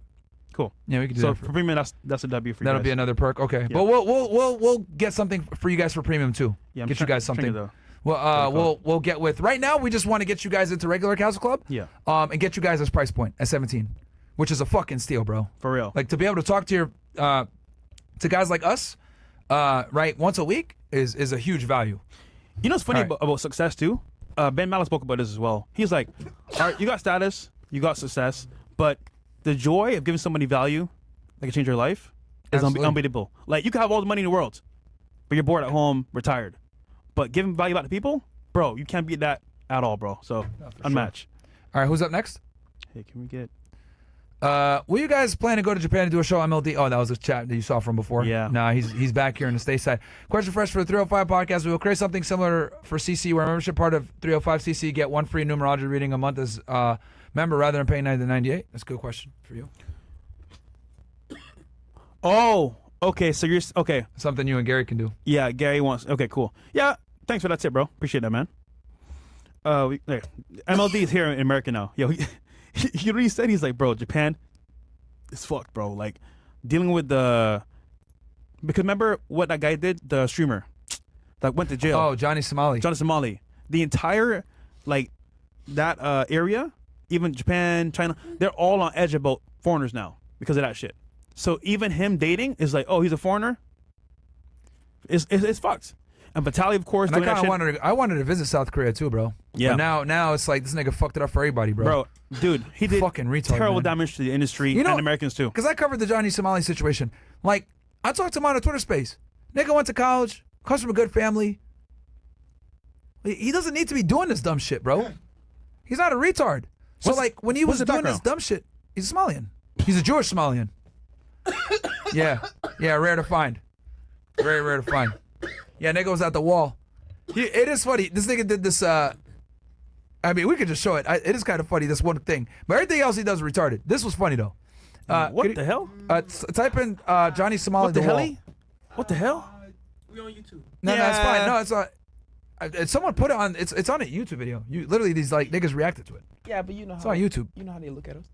Cool. Yeah, we can do so that. For premium, that's a W for you That'll guys. be another perk. Okay. Yeah. But we'll get something for you guys for premium too. Yeah, I'm get you guys something. though. Well, we'll get with. Right now, we just want to get you guys into regular Castle Club. Yeah. And get you guys this price point at 17, which is a fucking steal, bro. For real. Like to be able to talk to your to guys like us, right, once a week is a huge value. You know what's funny All right. about success too? Ben Mallet spoke about this as well. He's like, all right, you got status, you got success, but the joy of giving somebody value that can change your life is Absolutely. unbeatable. Like you can have all the money in the world, but you're bored at home, retired. But giving value back to people, bro, you can't beat that at all, bro. So unmatched. All right, who's up next? Hey, can we get? Will you guys plan to go to Japan and do a show on MLD? Oh, that was a chat that you saw from before. Yeah. Nah, he's back here in the stateside. Question fresh for the 305 podcast. We will create something similar for CC, where membership part of 305 CC get one free numerology reading a month as member rather than paying $90 to $98. That's a good question for you. Oh, Okay, so you're okay. Something you and Gary can do. Yeah, Gary wants. Okay, cool. Yeah, thanks for that tip, bro. Appreciate that, man. MLD is here in America now. Yo, he really said, he's like, bro, Japan is fucked, bro. Like dealing with because remember what that guy did, the streamer that went to jail. Oh, Johnny Somali. Johnny Somali. The entire that area, even Japan, China, they're all on edge about foreigners now because of that shit. So even him dating is like, oh, he's a foreigner. It's fucked. And Vitaly, of course, And I wanted to visit South Korea too, bro. Yeah. But now it's like this nigga fucked it up for everybody, bro. Bro, dude, he did fucking retard, terrible man. damage to the industry and Americans too. Because I covered the Johnny Somali situation. Like, I talked to him on a Twitter space. Nigga went to college, comes from a good family. He doesn't need to be doing this dumb shit, bro. He's not a retard. So when he was doing this dumb shit, he's a Somalian. He's a Jewish Somalian. Yeah, rare to find. Very rare to find. Yeah, nigga was at the wall. It is funny. This nigga did this. I mean, we could just show it. It is kind of funny, this one thing. But everything else he does is retarded. This was funny, though. What the hell? Type in Johnny Somali. What the hell? What the hell? We on YouTube. No, it's fine. No, it's not. Someone put it on. It's on a YouTube video. Literally, these niggas reacted to it. Yeah, but you know how it's on YouTube. You know how they look at us.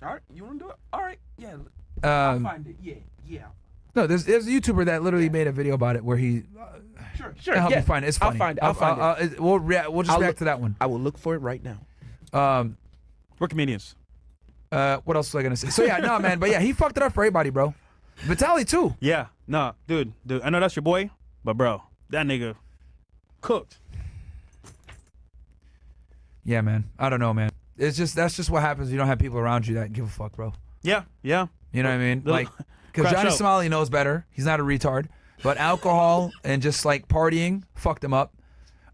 All right, you want to do it? All right, yeah. I'll find it. Yeah. No, there's a YouTuber that literally made a video about it where he. Sure. Help me find it. It's funny. I'll find it. We'll just react to that one. I will look for it right now. We're comedians. What else was I gonna say? So yeah, no man, but yeah, he fucked it up for everybody, bro. Vitaly too. Yeah, no, dude. I know that's your boy, but bro, that nigga cooked. Yeah, man. I don't know, man. That's just what happens. You don't have people around you that give a fuck, bro. Yeah. You know what I mean? Like, because Crash Johnny out. Somali knows better. He's not a retard. But alcohol and just like partying fucked him up.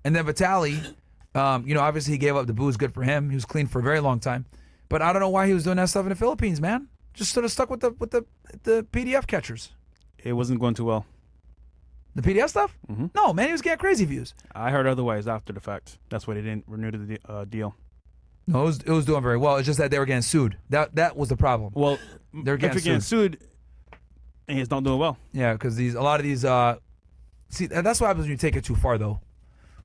And then Vitaly, obviously he gave up the booze. Good for him. He was clean for a very long time. But I don't know why he was doing that stuff in the Philippines, man. Just sort of stuck with the PDF catchers. It wasn't going too well. The PDF stuff? Mm-hmm. No, man, he was getting crazy views. I heard otherwise after the fact. That's why they didn't renew the deal. No, it was doing very well. It's just that they were getting sued. That was the problem. Well, They're if you're getting sued, and he's not doing well. Yeah, because a lot of these see, that's what happens when you take it too far, though.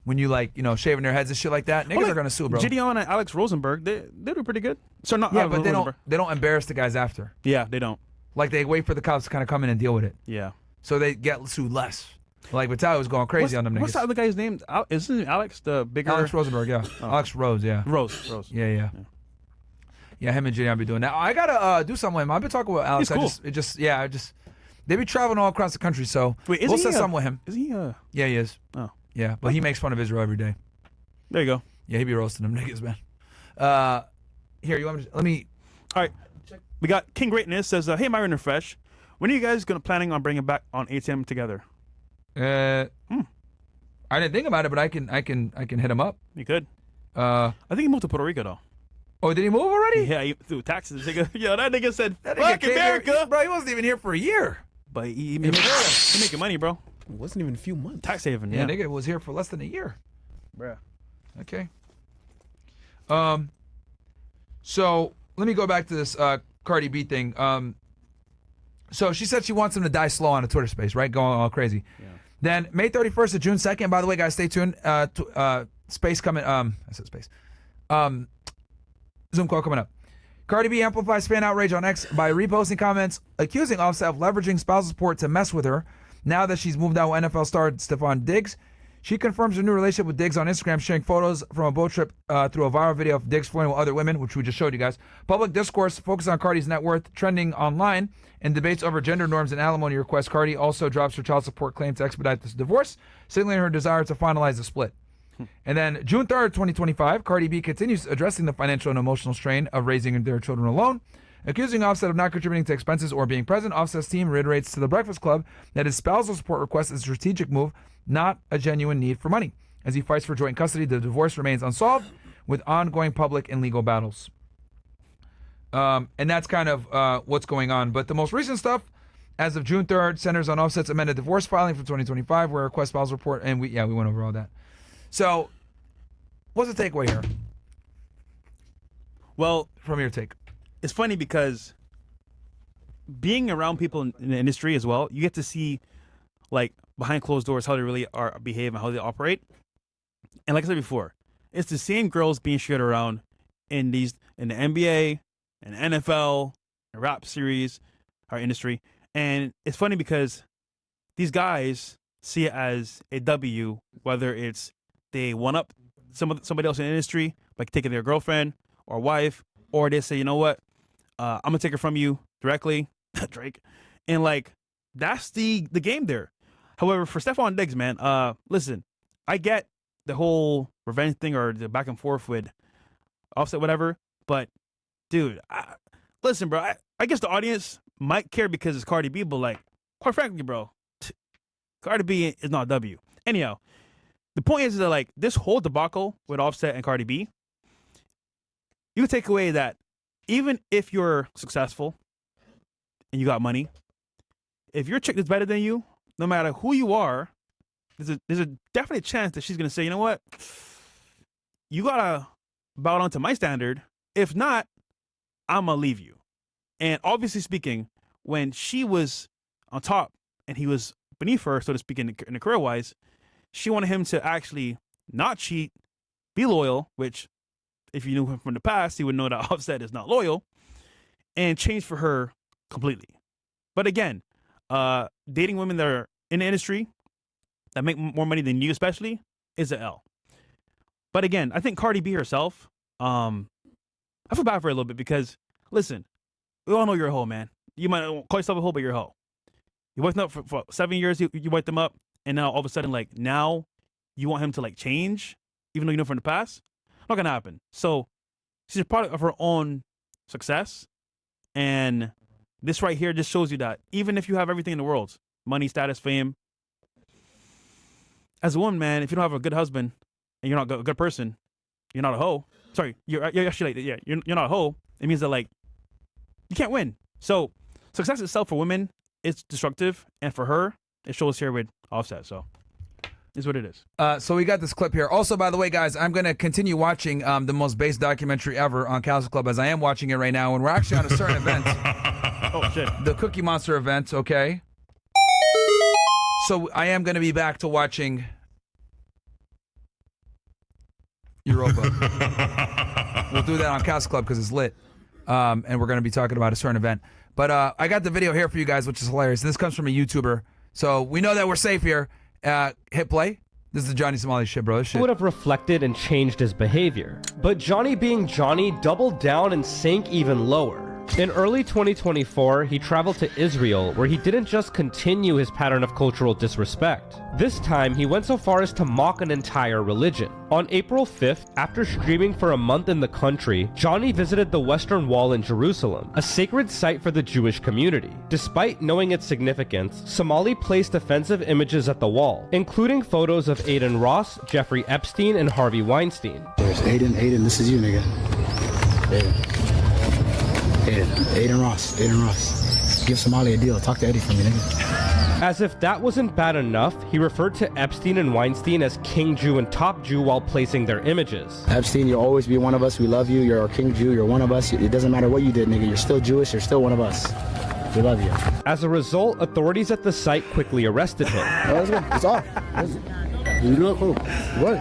When you shaving their heads and shit like that, niggas are gonna sue, bro. Gideon and Alex Rosenberg, they do pretty good. So not Yeah, but Rosenberg. they don't embarrass the guys after. Yeah, they don't. Like they wait for the cops to kind of come in and deal with it, Yeah. so they get sued less. Like Vitaly was going crazy on them niggas. What's the other guy's name? Isn't it Alex, the bigger? Alex Rosenberg, yeah. Oh. Alex Rose, yeah. Rose. Yeah. Yeah, him and Gideon be doing that. I gotta do something with him. I've been talking with Alex. He's cool. They be traveling all across the country, so Wait, we'll set something with him. Is he Yeah, he is. Oh. Yeah, but he makes fun of Israel every day. There you go. Yeah, he be roasting them niggas, man. Here, you want me to, let me. All right. We got King Greatness says, "Hey, Myron and Fresh, when are you guys planning on bringing back on ATM together?" I didn't think about it, but I can hit him up. You could. I think he moved to Puerto Rico though. Oh, did he move already? Yeah, through taxes. Yo, that nigga said, That "Fuck came America," here, bro. He wasn't even here for a year. But he making money, bro. It wasn't even a few months. Tax haven. Yeah, Yeah, nigga was here for less than a year. bruh. Okay. So let me go back to this Cardi B thing. So she said she wants him to die slow on a Twitter space, right? Going all crazy. Yeah. Then May 31st to June 2nd. By the way, guys, stay tuned. Space coming. I said space. Zoom call coming up. Cardi B amplifies fan outrage on X by reposting comments accusing Offset of leveraging spousal support to mess with her. Now that she's moved out with NFL star Stephon Diggs, she confirms her new relationship with Diggs on Instagram, sharing photos from a boat trip through a viral video of Diggs flirting with other women, which we just showed you guys. Public discourse focused on Cardi's net worth trending online and debates over gender norms and alimony requests. Cardi also drops her child support claim to expedite this divorce, signaling her desire to finalize the split. And then June 3rd, 2025, Cardi B continues addressing the financial and emotional strain of raising their children alone. Accusing Offset of not contributing to expenses or being present, Offset's team reiterates to the Breakfast Club that his spousal support request is a strategic move, not a genuine need for money. As he fights for joint custody, the divorce remains unsolved with ongoing public and legal battles. And that's kind of what's going on. But the most recent stuff, as of June 3rd, centers on Offset's amended divorce filing for 2025, where request spousal report, and we went over all that. So, what's the takeaway here? Well, From your take. it's funny because being around people in the industry as well, you get to see like behind closed doors how they really are behave and how they operate. And like I said before, it's the same girls being shared around in the NBA and NFL, and rap series, our industry. And it's funny because these guys see it as a W, whether it's they one up somebody else in the industry by taking their girlfriend or wife, or they say, you know what, I'm gonna take her from you directly, Drake, and like that's the game there. However, for Stephon Diggs, man, listen, I get the whole revenge thing or the back and forth with Offset, whatever, but dude, listen, bro, I guess the audience might care because it's Cardi B, but like, quite frankly, bro, Cardi B is not a W. Anyhow, the point is that like this whole debacle with Offset and Cardi B, you can take away that even if you're successful and you got money, if your chick is better than you, no matter who you are, there's a definite chance that she's gonna say, you know what, you gotta bow down to my standard. If not, I'm gonna leave you. And obviously speaking, when she was on top and he was beneath her, so to speak, in the career wise, she wanted him to actually not cheat, be loyal, which if you knew him from the past, you would know that Offset is not loyal, and change for her completely. But again, dating women that are in the industry that make more money than you, especially, is an L. But again, I think Cardi B herself, I feel bad for her a little bit because, listen, we all know you're a hoe, man. You might call yourself a hoe, but you're a hoe. You worked them up for 7 years, you worked them up, and now all of a sudden, like, now you want him to, like, change, even though you know from the past? Not gonna happen. So she's a product of her own success, and this right here just shows you that even if you have everything in the world, money, status, fame, as a woman, man, if you don't have a good husband and you're not a good person, you're not a hoe. Sorry, you're actually like, yeah, you're not a hoe. It means that like you can't win. So success itself for women is destructive, and for her, it shows here with Offset. So is what it is. So we got this clip here. Also, by the way, guys, I'm going to continue watching the most based documentary ever on Castle Club, as I am watching it right now, and we're actually on a certain event. Oh, shit. The Cookie Monster event, okay? So I am going to be back to watching Europa. We'll do that on Castle Club because it's lit. And we're going to be talking about a certain event. But I got the video here for you guys, which is hilarious. This comes from a YouTuber. So we know that we're safe here. Hit play. This is the Johnny Somali shit, bro. This shit Would have reflected and changed his behavior. But Johnny being Johnny doubled down and sank even lower. In early 2024, he traveled to Israel, where he didn't just continue his pattern of cultural disrespect. This time, he went so far as to mock an entire religion. On April 5th, after streaming for a month in the country, Johnny visited the Western Wall in Jerusalem, a sacred site for the Jewish community. Despite knowing its significance, Somali placed offensive images at the wall, including photos of Aiden Ross, Jeffrey Epstein, and Harvey Weinstein. There's Aiden, this is you, nigga. Aiden Ross. Give Somali a deal. Talk to Eddie for me, nigga. As if that wasn't bad enough, he referred to Epstein and Weinstein as King Jew and Top Jew while placing their images. Epstein, you'll always be one of us. We love you. You're our King Jew. You're one of us. It doesn't matter what you did, nigga. You're still Jewish. You're still one of us. We love you. As a result, authorities at the site quickly arrested him. Oh, that's good. It's off. You look cool. What?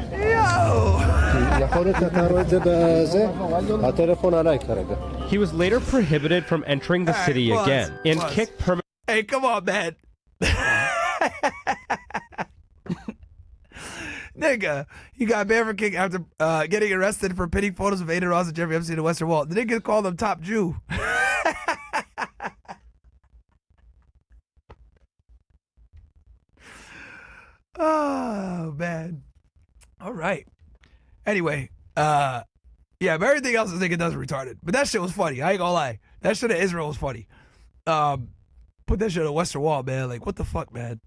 He was later prohibited from entering the city again and kicked permanently. Hey, come on, man. Nigga, he got banned for kick after getting arrested for pinning photos of Aiden Ross and Jeffrey Epstein in the Western Wall. The nigga called him Top Jew. Oh, man. All right. Anyway, yeah, but everything else this nigga does is retarded. But that shit was funny. I ain't gonna lie. That shit at Israel was funny. Put that shit on the Western Wall, man. Like, what the fuck, man?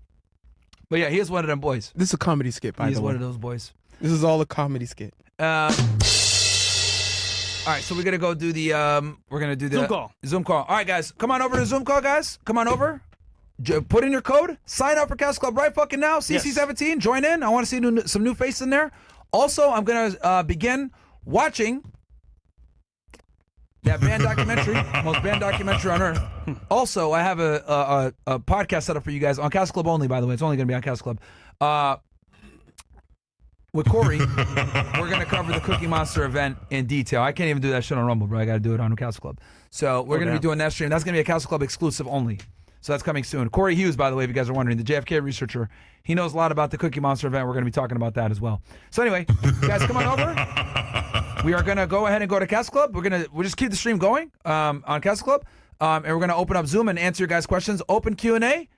But yeah, he is one of them boys. This is a comedy skit, by the way. He is one of those boys. This is all a comedy skit. All right, so we're gonna go do the Zoom call. All right, guys, come on over to Zoom call, guys. Come on over. Put in your code. Sign up for Castle Club right fucking now. CC17. Join in. I want to see some new faces in there. Also, I'm gonna begin watching That band documentary, most banned documentary on earth. Also, I have a podcast set up for you guys on Castle Club only, by the way. It's only going to be on Castle Club. With Corey, we're going to cover the Cookie Monster event in detail. I can't even do that shit on Rumble, bro. I got to do it on Castle Club. So we're going to be doing that stream. That's going to be a Castle Club exclusive only. So that's coming soon. Corey Hughes, by the way, if you guys are wondering, the JFK researcher, he knows a lot about the Cookie Monster event. We're going to be talking about that as well. So anyway, guys, come on over. We are going to go ahead and go to Castle Club. We'll just keep the stream going on Castle Club. And we're going to open up Zoom and answer your guys' questions. Open Q&A.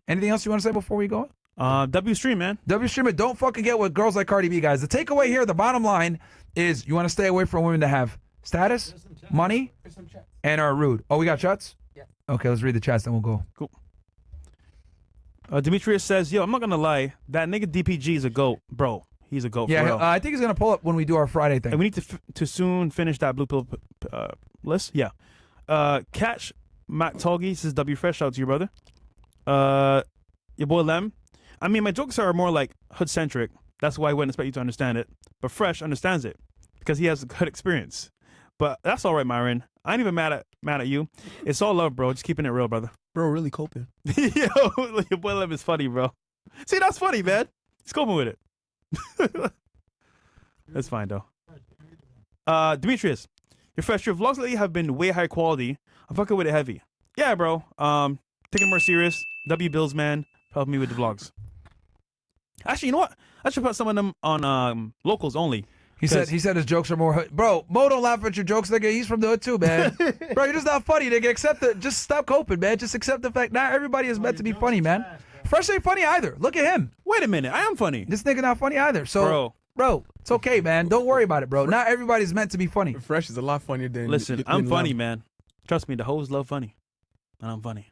Anything else you want to say before we go? W stream, man. W stream it. Don't fucking get with girls like Cardi B, guys. The takeaway here, the bottom line is you want to stay away from women that have status, money, and are rude. Oh, we got chats? Yeah. Okay, let's read the chats, then we'll go. Cool. Demetrius says, yo, I'm not going to lie. That nigga DPG is a GOAT. Bro, he's a GOAT for real. I think he's going to pull up when we do our Friday thing. And we need to soon finish that blue pill list. Yeah. Catch Matt Tolgi says, W Fresh, shout out to you, brother. Your boy Lem. I mean, my jokes are more like hood-centric. That's why I wouldn't expect you to understand it. But Fresh understands it because he has a good experience. But that's all right, Myron. I ain't even mad at you. It's all love, bro. Just keeping it real, brother. Bro, really coping. Yo, your boy Lem is funny, bro. See, that's funny, man. He's coping with it. That's fine, though. Demetrius, your Fresh, your vlogs lately have been way high quality. I'm fucking with it heavy. Yeah, bro. Taking it more serious. W Bills, man. Help me with the vlogs. Actually, you know what? I should put some of them on locals only. He said his jokes are more hood. Bro, Mo don't laugh at your jokes, nigga. He's from the hood too, man. Bro, you're just not funny, nigga. Accept it. Just stop coping, man. Just accept the fact not everybody is meant to be funny, man. Fresh ain't funny either. Look at him. Wait a minute. I am funny. This nigga not funny either. So, bro, it's okay, man. Don't worry about it, bro. Not everybody's meant to be funny. Fresh is a lot funnier than... Listen, I'm funny, man. Trust me, the hoes love funny. And I'm funny.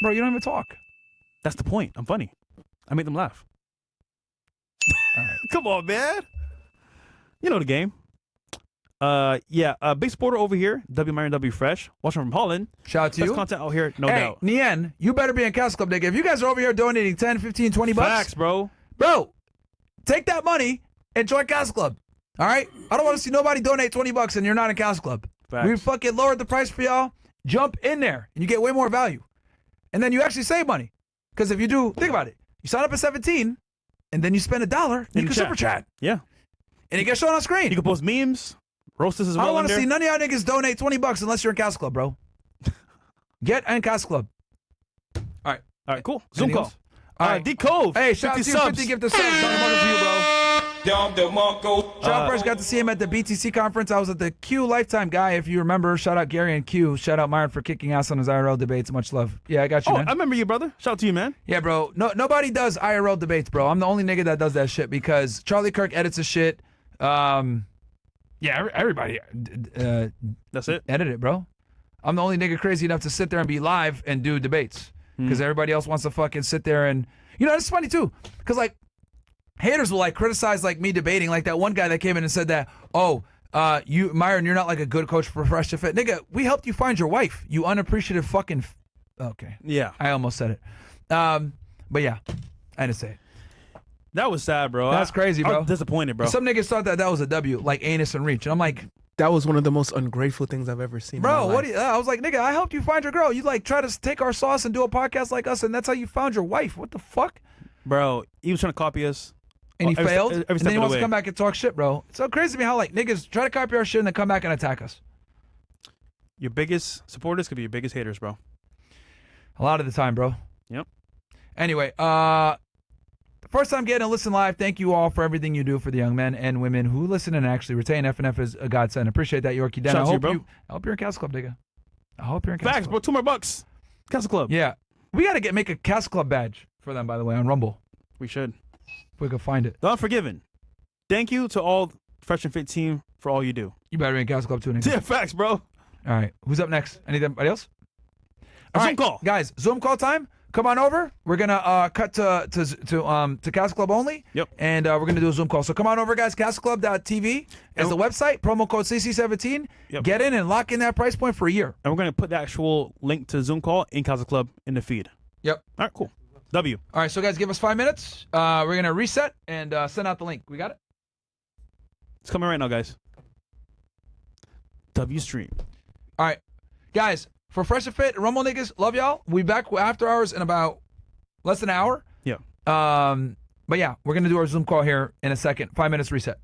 Bro, you don't even talk. That's the point. I'm funny. I make them laugh. All right. Come on, man. You know the game. Big supporter over here. W Myron W Fresh. Watching from Holland. Shout out to Best you. content out here, no doubt. Nien, you better be in Castle Club, nigga. If you guys are over here donating 10, 15, 20 bucks. Facts, bro. Bro, take that money and join Castle Club. All right? I don't want to see nobody donate 20 bucks and you're not in Castle Club. Facts. We fucking lowered the price for y'all. Jump in there and you get way more value. And then you actually save money. Because if you do, think about it. You sign up at 17 and then you spend $1, you can super chat. Yeah. And it gets shown on screen. You can post memes, roast us as well. I don't want to see none of y'all niggas donate 20 bucks unless you're in Castle Club, bro. Get in Castle Club. All right, cool. Zoom call. Else? All right, D Cove. Hey, shout out to you, 50 gift of subs. For you, bro. John first got to see him at the BTC conference. I was at the Q Lifetime guy, if you remember. Shout out Gary and Q. Shout out Myron for kicking ass on his IRL debates. Much love. Yeah, I got you, man. I remember you, brother. Shout out to you, man. Yeah, bro. Nobody does IRL debates, bro. I'm the only nigga that does that shit because Charlie Kirk edits his shit. Everybody. That's it. Edit it, bro. I'm the only nigga crazy enough to sit there and be live and do debates because everybody else wants to fucking sit there and it's funny too because like haters will like criticize like me debating like that one guy that came in and said that you Myron, you're not like a good coach for Fresh to Fit. Nigga, we helped you find your wife, you unappreciative fucking okay. Yeah, I almost said it. But yeah, I didn't say it. That was sad, bro. That's crazy, bro. I was disappointed, bro. Some niggas thought that was a W, like anus and reach, and I'm like, that was one of the most ungrateful things I've ever seen. Bro, what? I was like, nigga, I helped you find your girl. You like try to take our sauce and do a podcast like us, and that's how you found your wife. What the fuck? Bro, he was trying to copy us. And he failed, and then he wants to come back and talk shit, bro. It's so crazy to me how like niggas try to copy our shit and then come back and attack us. Your biggest supporters could be your biggest haters, bro. A lot of the time, bro. Yep. Anyway, first time getting to listen live. Thank you all for everything you do for the young men and women who listen and actually retain. FNF is a godsend. Appreciate that, Yorkie. Den. I hope you're in Castle Club, nigga. I hope you're in Castle Club. Facts, bro. $2 more. Castle Club. Yeah. We got to make a Castle Club badge for them, by the way, on Rumble. We should. If we could find it. The Unforgiven. Thank you to all Fresh and Fit team for all you do. You better be in Castle Club too, nigga. Yeah, facts, bro. All right. Who's up next? Anybody else? Zoom call. Guys, Zoom call time. Come on over. We're gonna cut to Castle Club only. Yep. And we're gonna do a Zoom call. So come on over, guys. CastleClub.tv is the website. Promo code CC17. Yep. Get in and lock in that price point for a year. And we're gonna put the actual link to Zoom call in Castle Club in the feed. Yep. All right. Cool. W. All right. So guys, give us 5 minutes. We're gonna reset and send out the link. We got it. It's coming right now, guys. W Stream. All right, guys. For Fresh and Fit, Rumble niggas, love y'all. We'll be back after hours in about less than an hour. Yeah. But yeah, we're gonna do our Zoom call here in a second. 5 minutes reset.